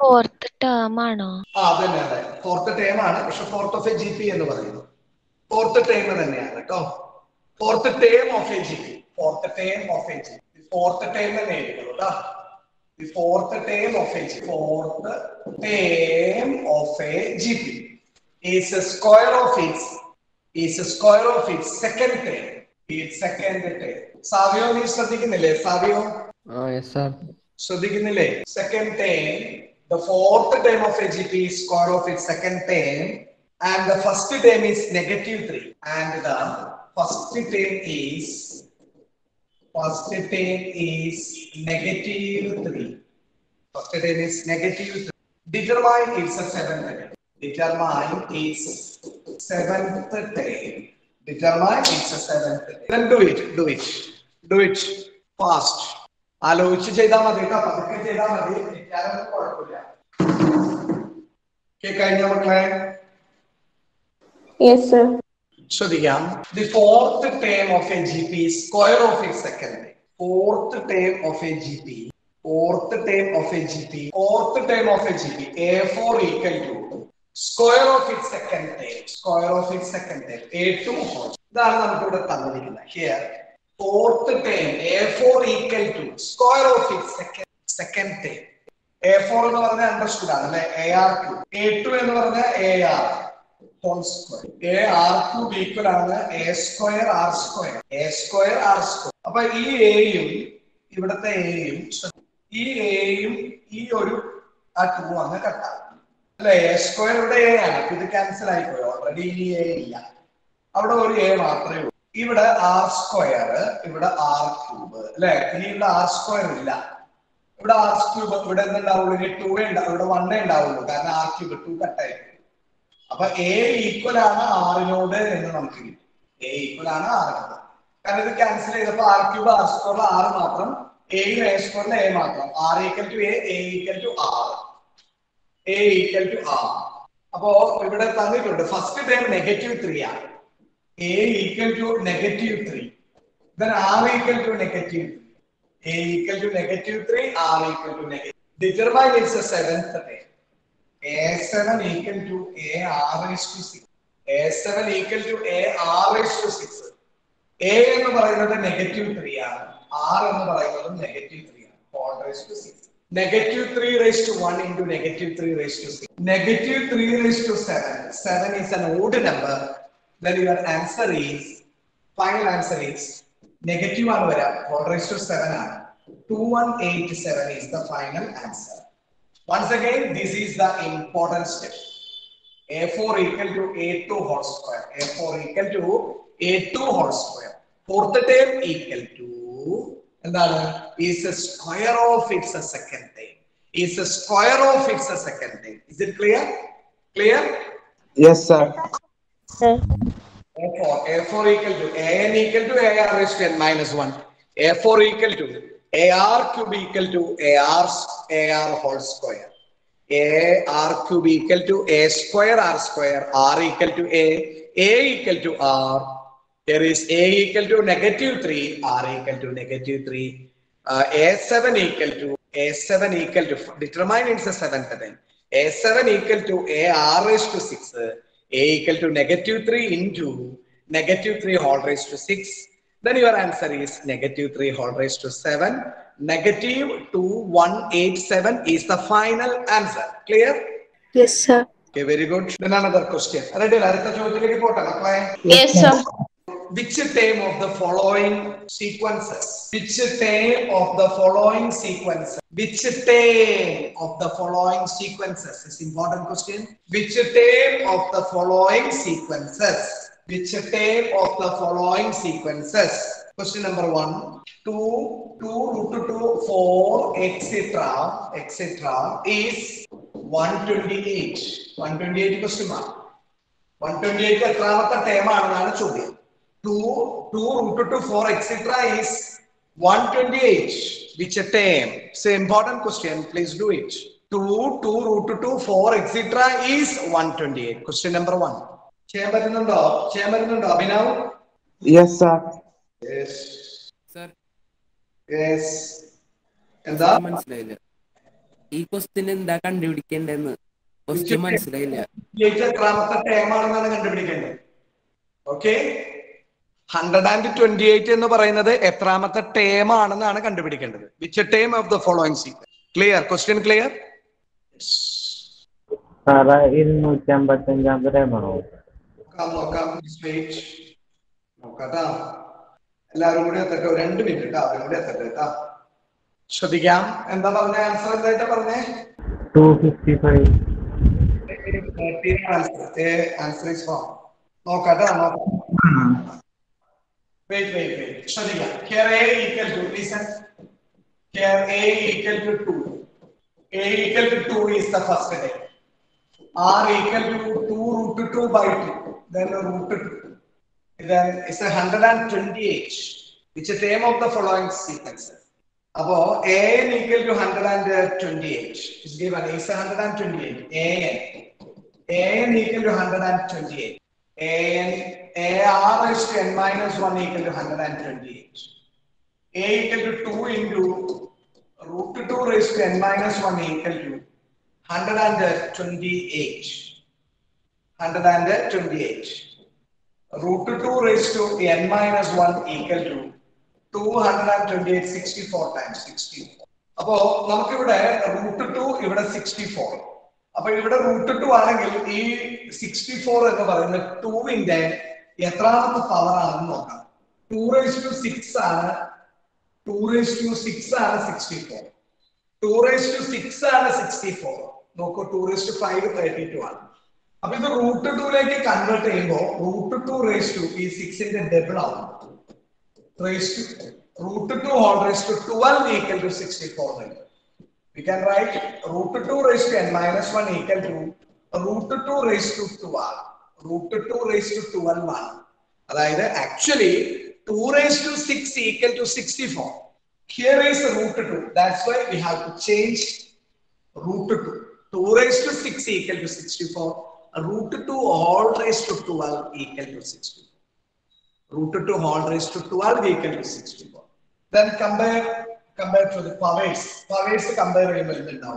Fourth term ആണോ? അതന്നെ, fourth term ആണ്. പക്ഷെ fourth of a GP എന്ന് പറയുന്നു. Fourth term തന്നെയാണ് കേട്ടോ. Fourth term of a GP. Fourth term തന്നെ എഴുതുള്ളൂ കേട്ടോ. The fourth term of a GP is a square of its second term. Savio നീ ശ്രദ്ധിക്കുന്നില്ലേ? Savio ശ്രദ്ധിക്കുന്നില്ലേ? Second term, the fourth term of a GP is square of its second term, and the first term is -3, and the first term is -3. First term is -3. Determine its seventh term. Then do it fast. ആലോചിച്ച് ചെയ്താൽ മതി കേട്ടോ. പതുക്കെ ചെയ്താൽ മതി. കുഴപ്പമില്ല. കഴിഞ്ഞ മക്കളെ ശ്രദ്ധിക്കാം. The fourth term of a GP is square of its second term. Fourth term of a GP. A4 equal to square of its second term. A2 whole. ഇതാണ് നമുക്ക് ഇവിടെ തന്നിരിക്കുന്നത്. Here fourth term A4 equal to square of its second term. A4 എന്ന് പറഞ്ഞാൽ അണ്ടർസ്റ്റുഡ് ആണ് അല്ലെ, AR3. A2 എന്ന് പറഞ്ഞാൽ AR whole square. AR3 equal ആണ് A square R square. അപ്പൊ ഈ Aയും ഇവിടത്തെ Aയും ഈ ഒരു ആ 2 അങ്ങ് കട്ടാവും അല്ലെ. A square ഇവിടെ A ആണ്. ഇത് ക്യാൻസൽ ആയിപ്പോയി. ഓൾറെഡി ഈ A ഇല്ല. അവിടെ ഒരു A മാത്രമേ ഉള്ളൂ. ഇവിടെ R square, ഇവിടെ R3 അല്ലെ. ഇനി ഇവിടെ R square ഇല്ല. ഇവിടെ R3 ഇവിടെ എന്തുണ്ടാവുള്ളൂ? 2 ഇവിടെ 1 ഉണ്ടാവുള്ളൂ. കാരണം R3 2 കട്ടായി. അപ്പൊ A ഈക്വൽ ആണ് R-നോട് എന്ന് നമുക്ക് കിട്ടും. A ഈക്വൽ ആണ് R-നോട്. കാരണം ഇത് ക്യാൻസൽ ചെയ്തപ്പോ R3 R2 R മാത്രം, A square A മാത്രം. R equal to A equal to R. അപ്പോ ഇവിടെ തന്നിട്ടുണ്ട് ഫസ്റ്റ് ടൈം -3 ആണ്. A equal to -3. Then R equal to -3. A equal to -3. R equal to -3. Determine its seventh term. A7 equal to AR raised to 6. A7 equal to AR raised to 6. A എന്ന് പറയുന്നത് -3 ആണ്. R എന്ന് പറയുന്നത് -3 ആണ്. 4 raised to 6. -3 raised to 1 into -3 raised to 6. -3 raised to 7. 7 is an odd number. Then your answer is, final answer is negative ആണ് വരാം. 4 raised to 7 ആണ്. 2187 is the final answer. Once again, this is the important step. A4 equal to A2 whole square. A4 equal to A2 whole square. Fourth term equal to എന്താണ്? Is a square of its second term. Is a square of its second term. Is it clear? Yes, sir. A4 equal to AN equal to AR raised to n minus 1. A4 equal to AR cube equal to AR whole square. AR cube equal to A square R square. R equal to A equal to R. There is A equal to -3, R equal to -3. A7 equal to determine it's the seventh time. A7 equal to AR raised to 6. A equal to -3 into -3 whole raised to 6. Then your answer is -3 whole raised to 7. -2187 is the final answer. Clear? Yes, sir. Okay, very good. Then another question. Ready? Yes, sir. Which term of the following sequences? Which term of the following sequences? Which term of the following sequences? It's important question. Which term of the following sequences? Which term of the following sequences? Question number 1. 2 √2 4 etc. is 128. 128 question mark. 128 എത്രാമത്തെ ടേം ആണെന്നാണ് ചോദ്യം. 2 √2 4 etc. is 128. Which term? It's an important question. Please do it. 2 √2 4 etc. is 128. Question number 1. ചെയ്യാൻ പറ്റുന്നുണ്ടോ Abhinav? Yes, sir. Yes. Sir. Yes. എന്താ മനസ്സിലായില്ല. ഈ ക്വസ്റ്റ്യൻ എന്താ കണ്ടുപിടിക്കേണ്ടതെന്ന് ക്വസ്റ്റ്യൻ മനസ്സിലായില്ല. എത്രാമത്തെ ടേം ആണെന്നാണ് കണ്ടുപിടിക്കേണ്ടത്. ഓക്കെ, 128 എന്ന് പറയുന്നത് എത്രാമത്തെ ടേം ആണെന്നാണ് കണ്ടുപിടിക്കേണ്ടത്. Which term of the following sequence? Clear? Question clear? സാറേ 255 ടേമാണോ? നോക്കാം. നോക്കാട്ടാ, എല്ലാവരും കൂടി എത്തട്ടെ. 2 മിനിറ്റ് അവരും കൂടി എത്തട്ടെ കേട്ടാ. ശ്രദ്ധിക്കാം. എന്താ പറഞ്ഞ ആൻസർ? എന്തായിട്ടാ പറഞ്ഞേ? 255. Answer is wrong. നോക്കാട്ടാ, നോക്കാം. Wait. ശ്രദ്ധിക്കാം. Here A equal to, listen. Here A equal to 2. A equal to 2 is the first term. R equal to 2 √2 by 2. Then √2. Then it's 128. Which is the term of the following sequences? Above AN equal to 128. It's given. It's 128. AN equal to 128. AR raised to n minus 1 equal to 128. A equal to 2 into √2 raised to n minus 1 equal to 128. 128. √2 raised to n minus 1 equal to 228. 64 times 64. അപ്പോ നമുക്കിവിടെ √2 ഇവിടെ 64. അപ്പൊ ഇവിടെ √2 ആണെങ്കിൽ ഈ 64 എന്ന് പറയുന്നത് 2ന്റെ എത്രാമത്തെ പവർ ആണെന്ന് നോക്കാം. 2⁻6 ആണ്. 2⁻6 ആണ് 64. 2⁻6 ആണ് 64. നോക്കൂ, 2⁵ 32 ആണ്. അപ്പൊ ഇത് √2ലേക്ക് കൺവേർട്ട് ചെയ്യുമ്പോൾ √2 ഈ 6ന്റെ ഡബിൾ ആവും. √2 whole raised to 12 equal to 64. We can write √2 raised to n minus 1 equal to √2 raised to 12. √2 raised to 12 ആണ്. അതായത് actually 2�6 equal to 64. Here is √2. That's why we have to change √2. 2�6 equal to 64. √2 whole raised to 12 equal to 64. √2 whole raised to 12 equal to 64. Then compare to the powers. Powers compare ചെയ്യുമ്പോൾ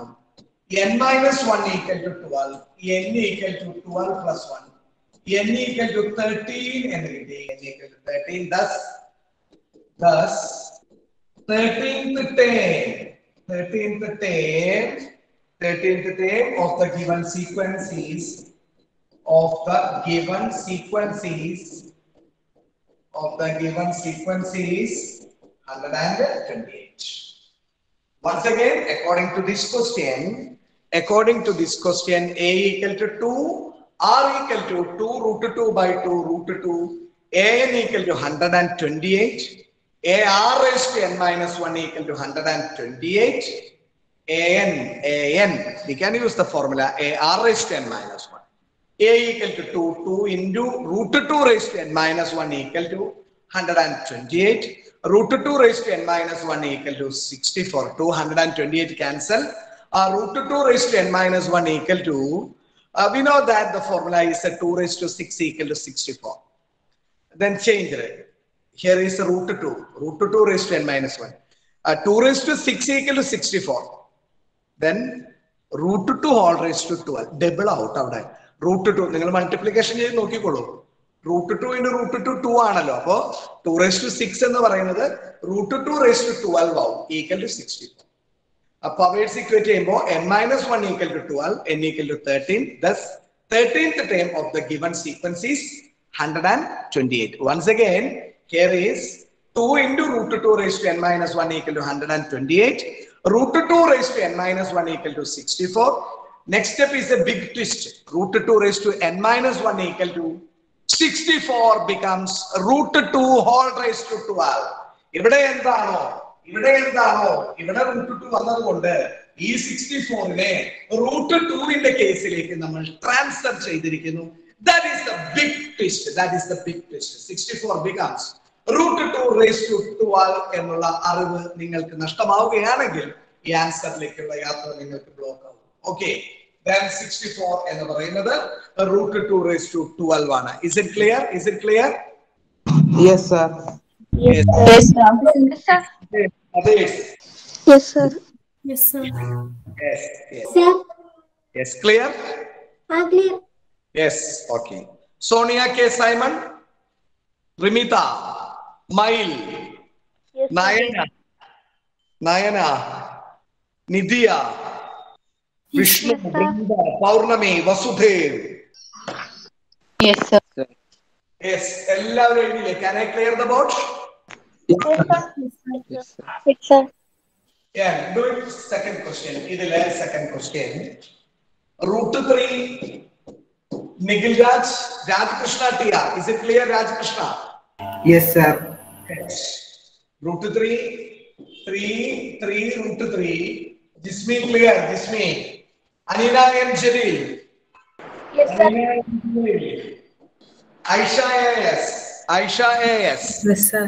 n minus 1 equal to 12. n equal to 12 plus 1. n equal to 13 എന്ന് കിട്ടി. n equal to 13. Thus 13th term of the given sequences of the given sequences 128. Once again, according to this question, A equal to 2, R equal to 2 √2 by 2 √2, AN equal to 128, AR raised to n minus 1 equal to 128, AN, we can use the formula AR raised to n minus 1. A equal to 2 into √2 raised to n minus 1 equal to 128. Root 2 raised to n minus 1 equal to 64. 228 cancel. Root 2 raised to n minus 1 equal to, we know that the formula is 2 raised to 6 equal to 64. Then change it. Here is root 2. Root 2 raised to n minus 1. 2 raised to 6 equal to 64. Then root 2 whole raised to 12. Double out of that. Root 2. നിങ്ങൾ multiplication ചെയ്ത് നോക്കിക്കോളൂ. Root 2 into root 2 2 ആണല്ലോ. അപ്പോൾ 2 raised to 6 എന്ന് പറയുന്നത് root 2 raised to 12 ആവും. Equal to 64. Powers equate ചെയ്യുമ്പോൾ n minus 1 equal to 12, n equal to 13. Thus, 13th term of the given sequence is 128. Once again, here is 2 into root 2 raised to n minus 1 equal to 128. Root 2 raised to n minus 1 equal to 64. Next step is a big twist. Root 2 raised to n minus 1 equal to 64 becomes root 2 whole raised to 12. ഇവിടെ എന്താണോ ഇവിടെ root 2 വന്നതുകൊണ്ട് ഈ 64നെ root 2 കേസിലേക്ക് നമ്മൾ ട്രാൻസ്ഫർ ചെയ്തിരിക്കുന്നു. That is the big twist. 64 becomes root 2 raised to 12 എന്നുള്ള അറിവ് നിങ്ങൾക്ക് നഷ്ടമാവുകയാണെങ്കിൽ ഈ ആൻസറിലേക്കുള്ള യാത്ര നിങ്ങൾക്ക് ബ്ലോക്ക് ആവും. ഓക്കെ, then 64 എന്ന് പറയുന്നത് root 2 raised to 12 ആണ്. Is it clear? Yes, sir. Yes, sir. Yes, sir. Yes, sir. Yes. Sir. Yes, clear? Clear. Yes, okay. Sonia K. Simon, Rimita, Mail, Yes, Nayana, Nidya, Vishnu, Yes, sir. Brinda, Paurnami, Vasudev. Yes, sir. Yes, എല്ലാവരും എഴുതിയില്ലേ? Can I clear the board? Yes, sir. Yeah, do it. Second question. ഇതിലെ second question. Root 3. Nikhil Raj Krishna TR. Is it clear, Raj Krishna? Yes, sir. Yes. Root 3, root 3. Jismi clear, Jismi. Anina and Jalil. Yes, sir. Aisha AS. Yes, sir.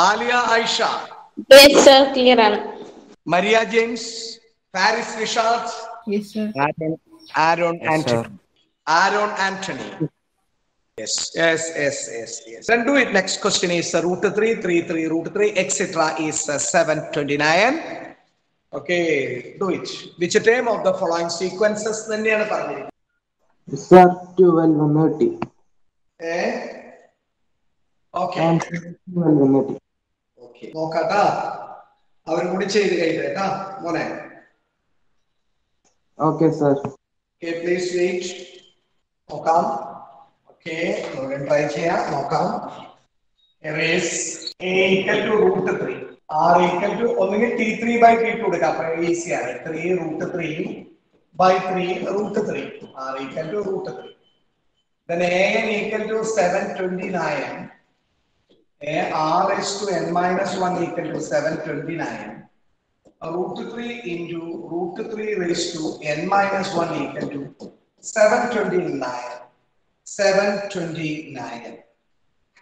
Alia Aisha. Yes, sir. Clear. Maria James. Paris Richard. Yes, sir. Aaron Yes, Anthony. sir. Aaron Anthony. Yes. Then do it. Next question is root 3, root 3, etc. is 729. Okay, do it. Which term of the following sequences? Sir, 12 and 30. Okay. And 12 and 30. Okay. നോക്കാട്ടാ അവരും കൂടി ചെയ്ത് കഴിഞ്ഞേട്ടാ മോനെ. Okay, sir. Okay, please wait. നോക്കാം. Okay, ട്രൈ ചെയ്യാം. നോക്കാം. Here is A equal to root 3. R equal to ഒന്നുകിൽ T3 by T2 എടുക്കാം. അപ്പൊ ഈസിയാണ്. 3 root 3 by 3 root 3. R equal to root 3. Then AN equal to 729. R raised to n minus 1 equal to 729. Root 3 into root 3 raised to n minus 1 equal to 729. 729.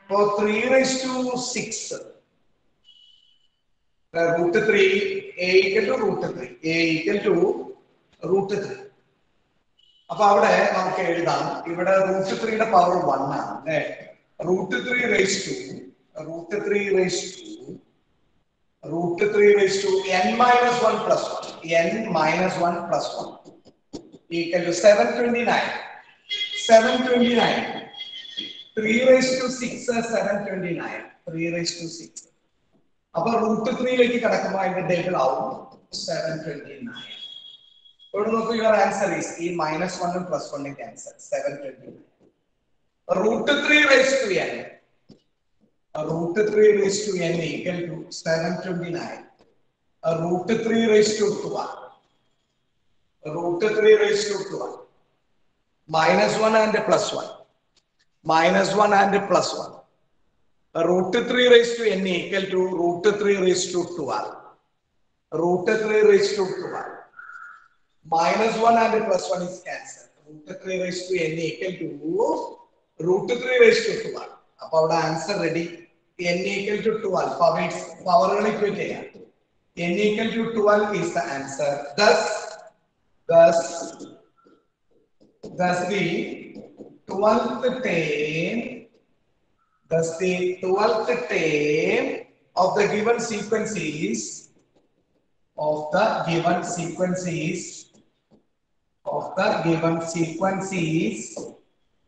So 3 raised to 6. Root 3, A equal to root 3. A equal to root 3. അപ്പൊ അവിടെ നമുക്ക് എഴുതാം. ഇവിടെ root 3 പവർ 1 ആണ് അല്ലേ? root 3 raised to n minus 1 plus 1. n minus 1 plus 1 equal to 729. 729. 3 raised to 6 729. 3 raised to 6. അപ്പൊ root 3 ലേക്ക് കടക്കുമ്പോൾ അതിന്റെ ഡബിൾ ആവും 729. ഇവിടെ നോക്കൂ, യുവർ ആൻസർ ഈസ് ഈ -1 ഉം +1 cancel 729. root 3 raised to n. root 3 raised to n equal to 729. root 3 raised to 12. root 3 raised to 12. -1 and +1. -1 and +1. root 3 raised to n equal to root 3 raised to 12. root 3 raised to 12. -1 and +1 is cancelled. root 3 raised to n equal to root 3 raised to 12. അപ്പോൾ അവിടെ answer ready. n equal to 12. Power equate. N equal to 12 is the answer. Thus the 12th term of the given sequence is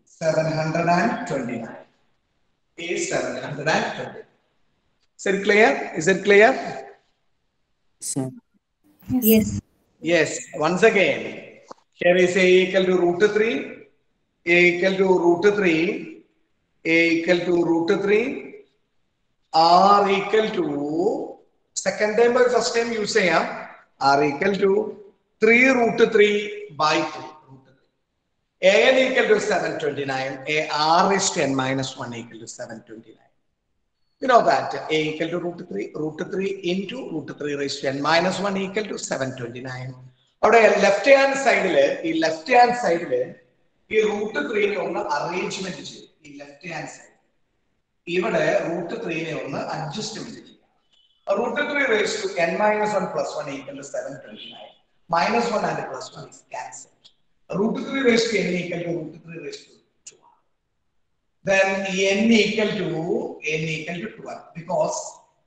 729. Is 720. Is it clear? Yes. Yes. Once again, here is a equal to root 3, a equal to root 3, a equal to root 3, r equal to, second time by first time use ചെയ്യാം, r equal to 3 root 3 by 3. an equal to 729, a r raised to n minus 1 equal to 729. You know that a equal to root 3 into root 3 raised to n minus 1 equal to 729. അവിടെ ലെഫ്റ്റ് ഹാൻഡ് സൈഡില് ഈ റൂട്ട് 3 ഒന്ന് അറേഞ്ച്മെന്റ് ചെയ്യും. ഈ ലെഫ്റ്റ് ഹാൻഡ് സൈഡ് ഇവിടെ റൂട്ട് 3 ഒന്ന് അഡ്ജസ്റ്റ്മെന്റ് ചെയ്യും. Root 3 raised to n minus 1 plus 1 equal to 729. Minus 1 and plus 1 is cancelled. Root 3 raised to n equal to root 3 raised to 2. Then n equal to 12 because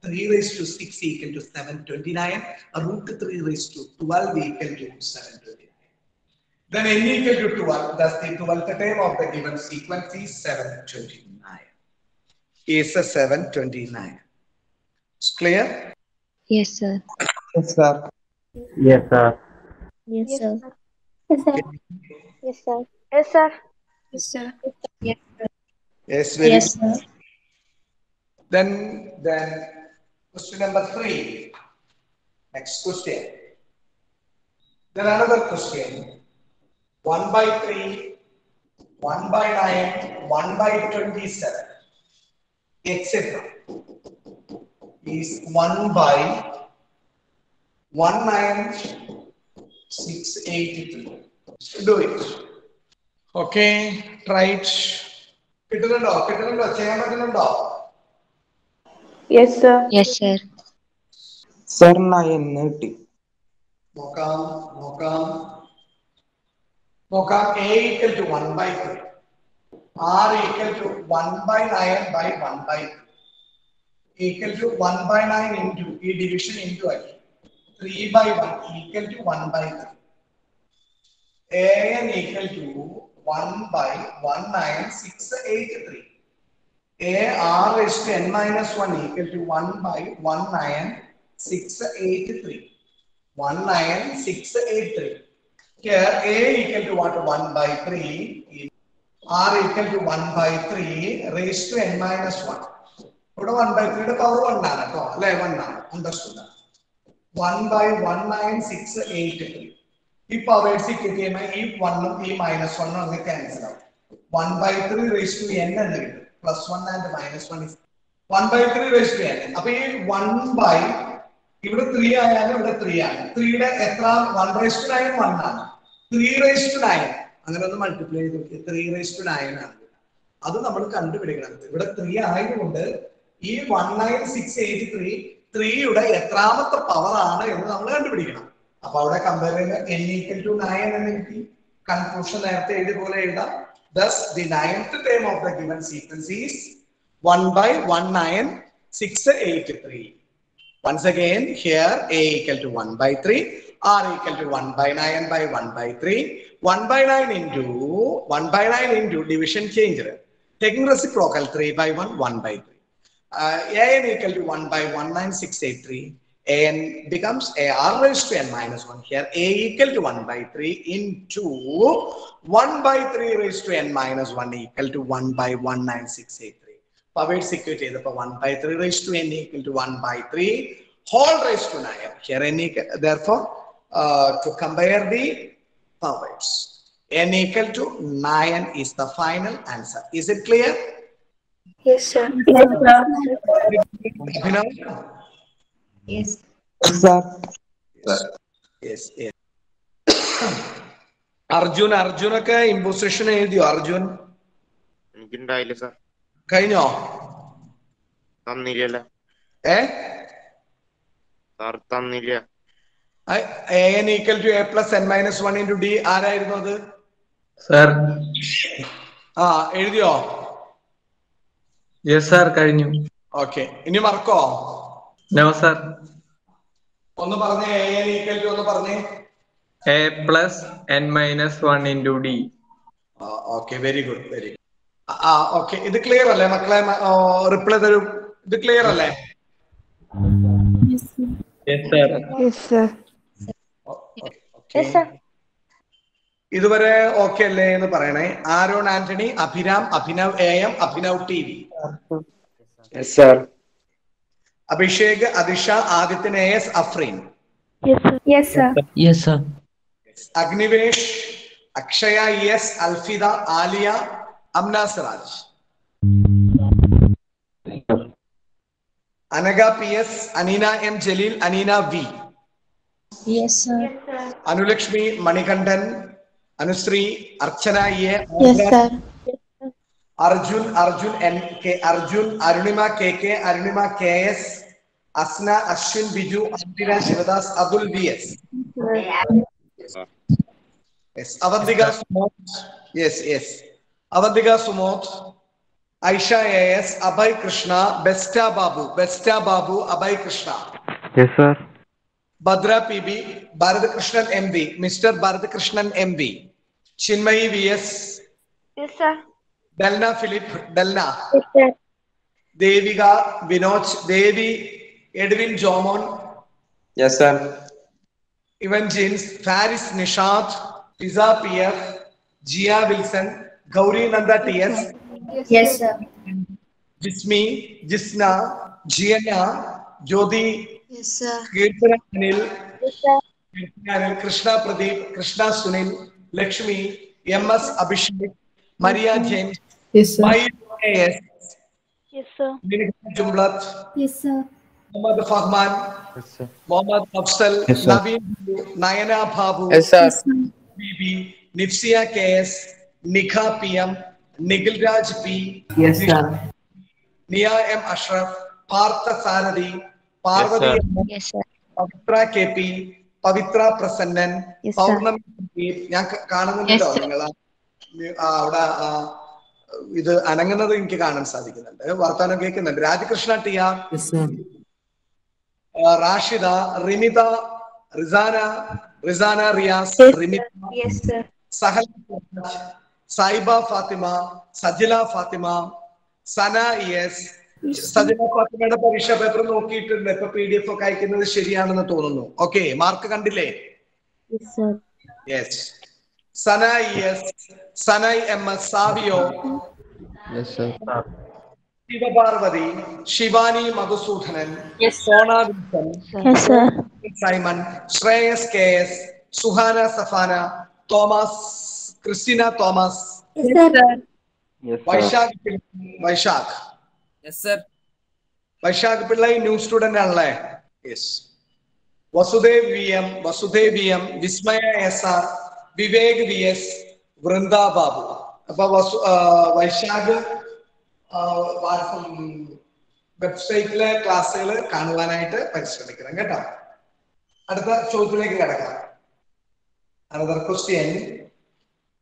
3 raised to 6 equal to 729. Root 3 raised to 12 equal to 729. Then n equal to 12. Thus the 12th term of the given sequence is 729. Is a 729. It's clear? Yes, sir. Yes, sir. Yes, sir. Yes, sir. Yes, sir. Yes, sir. Yes, sir. Yes, very Yes, good. sir. Then question number 3. Next question. Then another question. 1 by 3, 1 by 9, 1 by 27, etc. is 1 by 19,683. Do it. Okay, try it. കിട്ടുന്നുണ്ടോ? ചെയ്യാൻ പറ്റുന്നുണ്ടോ? Yes, sir. Yes, sir. Sir, 9 കിട്ടി. നോക്കാം. A equal to 1 by 3. R equal to 1 by 9 by 1 by 3. Equal to 1 by 9 into ഈ division into 3 by 1 equal to 1 by 3. An equal to 1 by 19,683. R raised to n minus 1 equal to 1 by 19,683. 19,683. Here A equal to what? 1 by 3. R equal to 1 by 3 raised to n minus 1. ഇവിടെ 1 by 3 power 1 ആണ് കേട്ടോ, അല്ലേ? 1 ആണ്. Understood? 1 by 19,683. ഈ പവേഴ്സ് കിട്ടിയ ഈ 1 ഉം ഈ മൈനസ് 1 അങ്ങ് ക്യാൻസൽ ആവും. 1 by 3 raised to n എന്ന് കിട്ടും. Plus 1 and minus 1 is 1 by 3 raised to n. അപ്പൊ ഈ 1 by ഇവിടെ 3 ആയാലും ഇവിടെ 3 ആണ്. 3യുടെ എത്ര? 1 raised to 9 1 ആണ്. 3 raised to 9 അങ്ങനെ ഒന്ന് മൾട്ടിപ്ലൈ ചെയ്ത് നോക്കി. 3 raised to 9 ആണ്. അത് നമ്മൾ കണ്ടുപിടിക്കണം. ഇവിടെ 3 ആയതുകൊണ്ട് ഈ 19,683 3യുടെ എത്രാമത്തെ പവർ ആണ് എന്ന് നമ്മൾ കണ്ടുപിടിക്കണം. അപ്പൊ അവിടെ കമ്പയർ ചെയ്യുന്ന n equal to 9 എന്ന് കിട്ടി. കൺക്ലൂഷൻ നേരത്തെ എഴുതിയ എഴുതാം. Thus the 9th term of the given sequence is 1 by 19,683. Once again, here A equal to 1 by 3, R equal to 1 by 9 by 1 by 3. 1 by 9 into division change. Taking reciprocal 3 by 1, 1 by 3. An equal to 1 by 19,683. An becomes AR raised to n minus 1. Here A equal to 1 by 3 into 1 by 3 raised to n minus 1 equal to 1 by 19,683. Powers equate ചെയ്തപ്പോൾ 1 by 3 raised to n equal to 1 by 3 whole raised to 9. Here n equal, therefore to compare the powers, n equal to 9 is the final answer. Is it clear? Yes, sir. Yes, sir. Yes. Sir. Yes. അർജുനൊക്കെ ഇമ്പോസിഷൻ എഴുതിയോ? അർജുൻ എനിക്കുണ്ടായില്ല സാർ. കഴിഞ്ഞോ? തന്നില്ലല്ലോ സാർ, തന്നില്ല. an equal to a plus n minus 1 into d ആരായിരുന്നു അത്? സാർ എഴുതിയോ? യെസ് സാർ, കഴിഞ്ഞു. ഓക്കെ, ഇനി മറക്കോ? No sir. ഒന്ന് പറഞ്ഞേ, an equal to ഒന്ന് പറഞ്ഞേ. a plus n minus 1 into d. Okay, very good, very good. Okay, ഇത് ക്ലിയർ അല്ലേ മക്കളെ? റിപ്ലൈ തരും. ഇത് ക്ലിയർ അല്ലേ? ഇതുവരെ ഓക്കെ അല്ലേ എന്ന് പറയണേ. Aaron Antony, Abhiram, Abhinav AM, Abhinav TV. Abhishek, Athisha, Adithyan AS, Afreen. Agnivesh, Akshaya ES, Alfida, Aliya, Amna Siraj. Anagha PS, Aneena M, Jaleel, Aneena V. Anulakshmi, Manikandan, Anusree, Archana EA, Arjun NK, Arjun, Arunima KK, Arunima KS, Asna, Ashwin, Biju, Anthira, Sivadas, Athul VS. Avanthika Sumoth, Avanthika Sumoth, Aisha AS, Abhay Krishna, Besta Babu, Abhay Krishna. Bhadra PB, Bharathakrishnan MV, mister Bharathakrishnan MV. Chinmayi VS, Delna Philip, Delna. Devika, Vinoj, Devi, Edwin Jomon, Evan Jins, Faris Nishad, പിസ PF, Jiya Wilson, Gauri Nanda TS, Jismi, Jisna, Jiyana, Jyothi, Keerthana Anil, Krishna Pradeep, Krishna Sunil, Lakshmi, MS Abhishek, Maria James, AS, Jumlath, Muhammad Fahman, Muhammad Afsal, Naveen, Nayana Babu, Bibi, Nifsiya KS, Nikha PM, Nikhil Raj P, Niya M Ashraf, Partha Sarathi, Parvathi, Pavithra KP, Pavithra Prasannan, Pournami. ഞാൻ കാണുന്നുണ്ടോ നിങ്ങൾ അവിടെ? ഇത് അനങ്ങുന്നത് എനിക്ക് കാണാൻ സാധിക്കുന്നുണ്ട്. വർത്താനം കേൾക്കുന്നുണ്ട്. രാജകൃഷ്ണ TR, റാഷിദ, റിമിത, റിസാന റിയാസ്, റിമിത, സഹൽ, സായിബ ഫാത്തിമ, സജില ഫാത്തിമ, സന ES. സജില ഫാത്തിമയുടെ പരീക്ഷ പേപ്പർ നോക്കിയിട്ടുണ്ട്. ഇപ്പൊ PDF ഒക്കെ അയക്കുന്നത് ശരിയാണെന്ന് തോന്നുന്നു. ഓക്കെ, മാർക്ക് കണ്ടില്ലേ? Sana ES, Sanai MS, Savio, Shivaparvathi, Shivani Madhusoodanan, Sona Wilson, Simon, Shreyas KS, Suhana Safana, Thomas, Christina Thomas, Vaishakh Pillai new student ആണല്ലേ? വസുദേവ് VM, വിസ്മയ SR, വിവേക് VS, വൃന്ദ ബാബു. അപ്പൊ വൈശാഖ് വെബ്സൈറ്റിലെ ക്ലാസ്സുകൾ കാണുവാനായിട്ട് പരിശ്രമിക്കണം കേട്ടോ. അടുത്ത ചോദ്യത്തിലേക്ക് കിടക്കാം. Another question.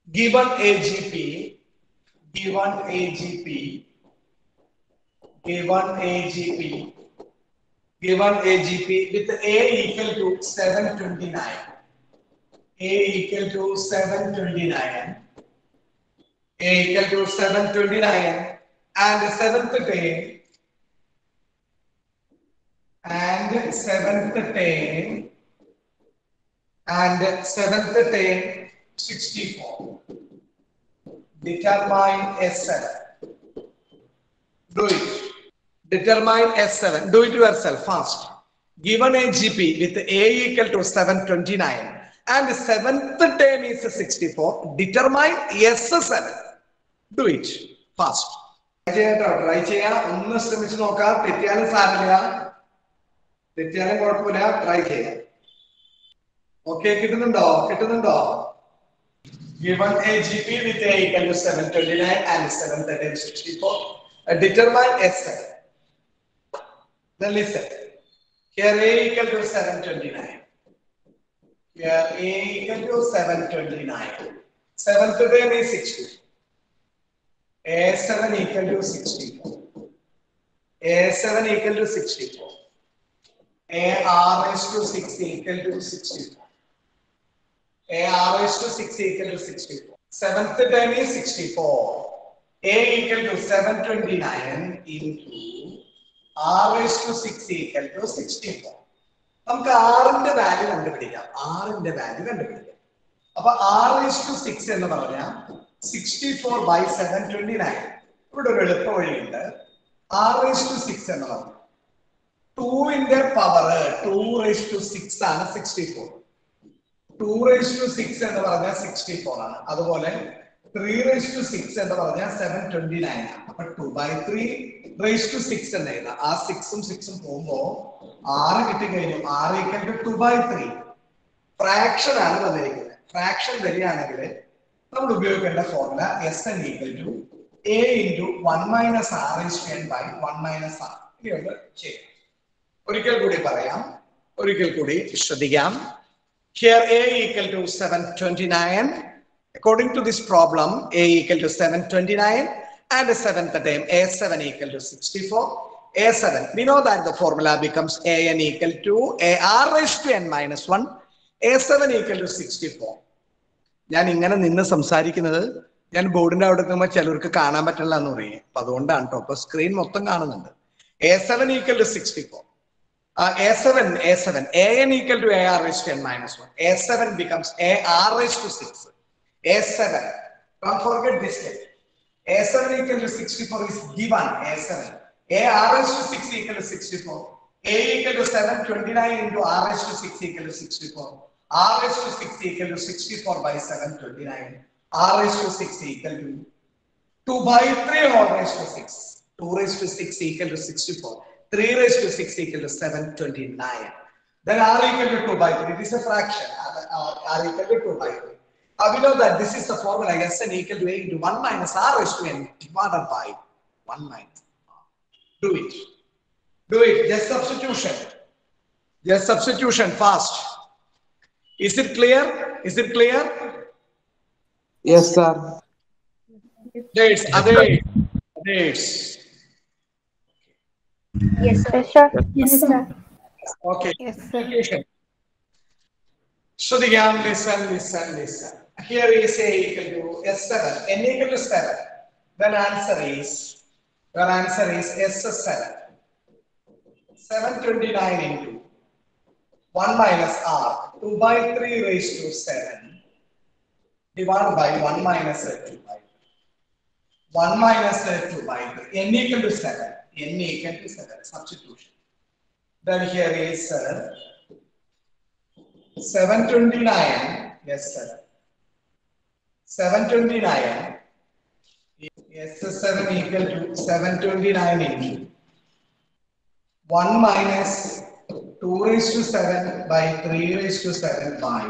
Given AGP with A equal to 729. A equal to 729 and seventh day 64. Determine S7. Do it. Determine S7. Do it yourself fast. Given a GP with A equal to 729 and seventh term is 64. Determine S7. Do it fast. Try ചെയ്യാം. ഒന്ന് ശ്രമിച്ചു നോക്കാം. തെറ്റിയാലും സാരമില്ല. തെറ്റിയാലും കുഴപ്പമില്ല. ട്രൈ ചെയ്യാം. ഓക്കെ, കിട്ടുന്നുണ്ടോ? Given a GP with A equal to 729 and 713 64. Determine S7. Then listen. Here A equal to 729. Here A equal to 729. 7 to 10 is 60. A7 equal to 64. A7 equal to 64. A raised to 6 equal to 64. A raised to 6 equal to 64. 7th term is 64. A equal to 729 into R raised to 6 equal to 64. നമുക്ക് ആറിന്റെ വാല്യൂ കണ്ടുപിടിക്കാം. ആറിന്റെ വാല്യൂ കണ്ടുപിടിക്കാം. അപ്പൊ R raised to 6 എന്ന് പറഞ്ഞാൽ 64 by 729. ഇവിടെ ഒരു എളുപ്പ വഴിയുണ്ട്. R raised to 6 എന്ന് പറഞ്ഞു. 2ന്റെ പവർ 2 raised to 6 ആണ് 64. 2 raised to 6 എന്ന് പറഞ്ഞാൽ 64 ആണ്. അതുപോലെ 3 raised to 6 എന്ന് പറഞ്ഞാൽ 729 ആണ്. അപ്പൊ 2/3 raised to 6 എന്ന് എഴുതാം. ആ 6ഉം 6ഉം പോകുമ്പോ 6 കിട്ടിക്കഴിഞ്ഞു. R equal to 2/3. ഫ്രാക്ഷൻ ആണ് വന്നിരിക്കുന്നത്. ഫ്രാക്ഷൻ വരികയാണെങ്കിൽ നമ്മൾ ഉപയോഗിക്കേണ്ട formula Sn equal to A into 1 minus R raised to n by 1 minus R. ഇങ്ങനെ ചെയ്യാം. ഒരിക്കൽ കൂടി പറയാം. ഒരിക്കൽ കൂടി ശ്രദ്ധിക്കാം. Here A equal to 729. According to this problem, A equal to 729 and the 7th term A7 equal to 64. A7, we know that the formula becomes An equal to AR raised to n minus 1. A7 equal to 64. ഞാൻ ഇങ്ങനെ നിന്ന് സംസാരിക്കുന്നത് ഞാൻ ബോർഡിന്റെ അവിടെ നിൽക്കുമ്പോൾ ചിലർക്ക് കാണാൻ പറ്റില്ല എന്ന് പറയും. അപ്പൊ അതുകൊണ്ടാണ് കേട്ടോ. അപ്പൊ സ്ക്രീൻ മൊത്തം കാണുന്നുണ്ട്. A7 equal to 64. A7, An equal to AR raised to n minus 1. A7 becomes AR raised to 6. A7, don't forget this step. A7 equal to 64 is given. A7, AR raised to 6 equal to 64. A equal to 729 into R raised to 6 equal to 64. R raised to 6 equal to 64 by 729. R raised to 6 equal to 2/3 all raised to 6. 2 raised to 6 equal to 64. 3 raised to 6 equal to 729. Then R equal to 2/3. It is a fraction. R equal to 2/3. We know that this is the formula Sn equal to A into 1 minus R raised to n divided by 1 minus R. Do it. Do it. Just substitution. Just substitution fast. Is it clear? Is it clear? Yes, sir. Dates. Dates. Yes, sir. Yes, sir. Okay. Yes, sir. So the listen. Here is A equal to S7, N equal to 7. Then answer is S7. 729 into 1 minus R, 2/3 raised to 7, divided by 1 minus 2/3. 1 minus 2/3. N equal to 7. N equal to 7. Substitution. Then here is 729. Yes, sir. 729. S7 equal to 729 into 1 minus 2 raised to 7 by 3 raised to 7 by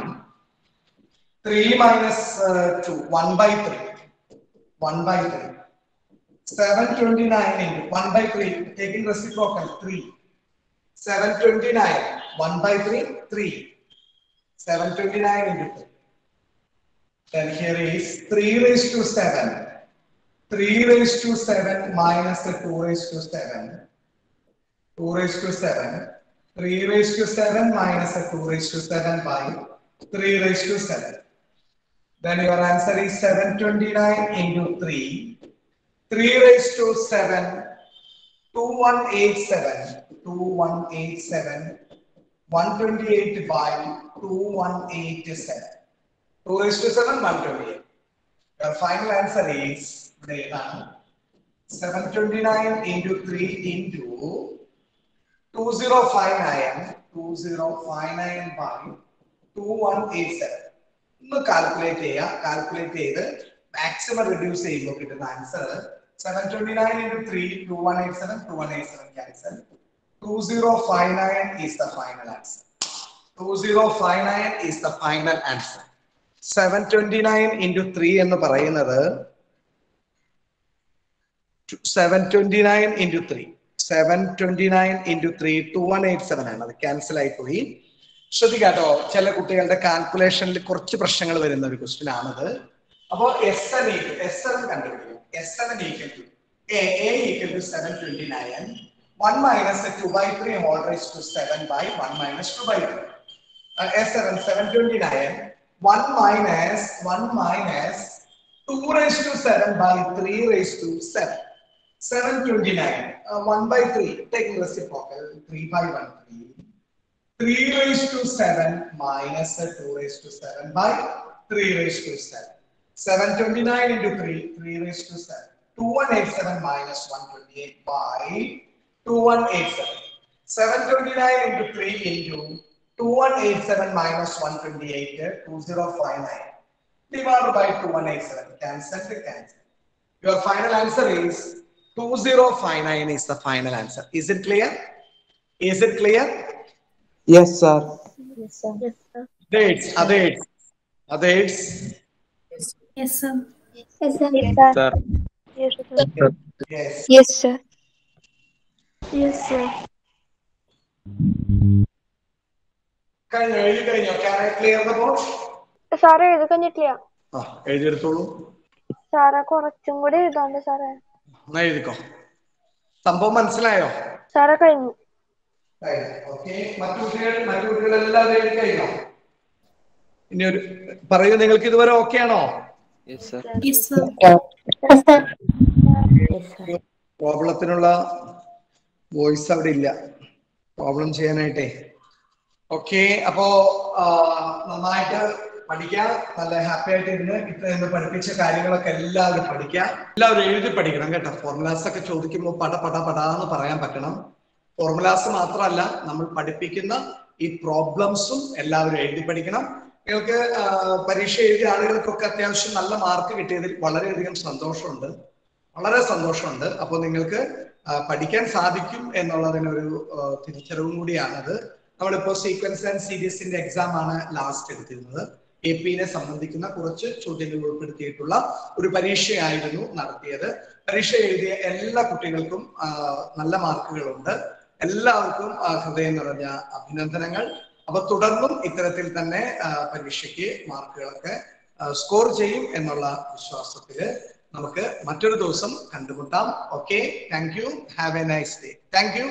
3 minus 2, 1/3. 1/3. 729 into 1/3, taking reciprocal 3. 729, 1/3, 3. 729 into 3. Then here is 3 raised to 7. 3 raised to 7 minus 2 raised to 7. 2 raised to 7. 3 raised to 7 minus 2 raised to 7 by 3 raised to 7. Then your answer is 729 into 3. 3 raised to 7. 2187. 2187. 128 by 2187. 2 raised to 7, 128. Your final answer is 729 into 3 into 2059 by 2187. Calculate maximum reduce answer 729 into 3, 2187, 2187 cancel. 2059 is the final answer. 2059 is the final answer. 729 into 3 എന്ന് പറയുന്നത് 729 into 3. 729 into 3 2187 ആണ്. അത് ക്യാൻസൽ ആയി പോയി. ശ്രദ്ധിക്കാട്ടോ, ചില കുട്ടികളുടെ കാൽക്കുലേഷനിൽ കുറച്ച് പ്രശ്നങ്ങൾ വരുന്ന ഒരു ക്വസ്റ്റ്യൻ ആണിത്. അപ്പോ SN കണ്ടുപിടിക്കും. SN equal to A equal to 729. 1 minus 2 by 3 whole raised to 7 by 1 minus 2 by 3. S729. 1 minus 2 raised to 7 by 3 raised to 7. 729. 1 by 3. Taking reciprocal. 3 by 1. 3 raised to 7 minus 2 raised to 7 by 3 raised to 7. 729 into 3. 3 raised to 7. 2187 minus 128 by 2187. 729 into 3 into 2187 minus 128, 2059. Divided by 2187. Cancel. Your final answer is 2059 is the final answer. Is it clear? Yes, sir. Yes, sir. Dates. Yes, sir. Yes, sir. Yes, sir. Yes. Yes, sir. Yes, sir. കഴിഞ്ഞോ? Can I clear the board? സാറേ എഴുതി കഴിഞ്ഞിട്ടില്ല. എഴുതിയെടുത്തോളൂ. സാറേ കുറച്ചും കൂടി എഴുതാണ്ട് സാറേ. എന്നാ എഴുതിക്കോ. സംഭവം മനസ്സിലായോ? സാറേ കഴിഞ്ഞു. ഓക്കെ, മറ്റു കുട്ടികളെല്ലാം എഴുതി കഴിഞ്ഞോ? ഇനി ഒരു പറയൂ, നിങ്ങൾക്ക് ഇതുവരെ ഓക്കെ ആണോ? Yes, sir. പ്രോബ്ലത്തിനുള്ള വോയിസ് അവിടെ ഇല്ല, പ്രോബ്ലം ചെയ്യാനായിട്ടേ. ഓക്കെ, അപ്പോ നന്നായിട്ട് പഠിക്കാം, നല്ല ഹാപ്പി ആയിട്ട് ഇരുന്ന് ഇന്ന് പഠിപ്പിച്ച കാര്യങ്ങളൊക്കെ എല്ലാവരും പഠിക്കാം. എല്ലാവരും എഴുതി പഠിക്കണം കേട്ടോ. ഫോർമുലാസ് ഒക്കെ ചോദിക്കുമ്പോൾ പടാന്ന് പറയാൻ പറ്റണം. ഫോർമുലാസ് മാത്രമല്ല, നമ്മൾ പഠിപ്പിക്കുന്ന ഈ പ്രോബ്ലംസും എല്ലാവരും എഴുതി പഠിക്കണം. നിങ്ങൾക്ക് പരീക്ഷ എഴുതിയ ആളുകൾക്കൊക്കെ അത്യാവശ്യം നല്ല മാർക്ക് കിട്ടിയതിൽ വളരെയധികം സന്തോഷമുണ്ട്. അപ്പോൾ നിങ്ങൾക്ക് പഠിക്കാൻ സാധിക്കും എന്നുള്ളതിനൊരു തിരിച്ചറിവും കൂടിയാണത്. നമ്മളിപ്പോ സീക്വൻസ് ആൻഡ് സീരീസിന്റെ എക്സാം ആണ് ലാസ്റ്റ് എടുത്തിരുന്നത്. AP-നെ സംബന്ധിക്കുന്ന കുറച്ച് ചോദ്യങ്ങൾ ഉൾപ്പെടുത്തിയിട്ടുള്ള ഒരു പരീക്ഷയായിരുന്നു നടത്തിയത്. പരീക്ഷ എഴുതിയ എല്ലാ കുട്ടികൾക്കും നല്ല മാർക്കുകളുണ്ട്. എല്ലാവർക്കും ഹൃദയം നിറഞ്ഞ അഭിനന്ദനങ്ങൾ. അപ്പൊ തുടർന്നും ഇത്തരത്തിൽ തന്നെ പരീക്ഷയ്ക്ക് മാർക്കുകളൊക്കെ സ്കോർ ചെയ്യും എന്നുള്ള വിശ്വാസത്തില് നമുക്ക് മറ്റൊരു ദിവസം കണ്ടുമുട്ടാം. Okay, thank you. Have A nice day. Thank you.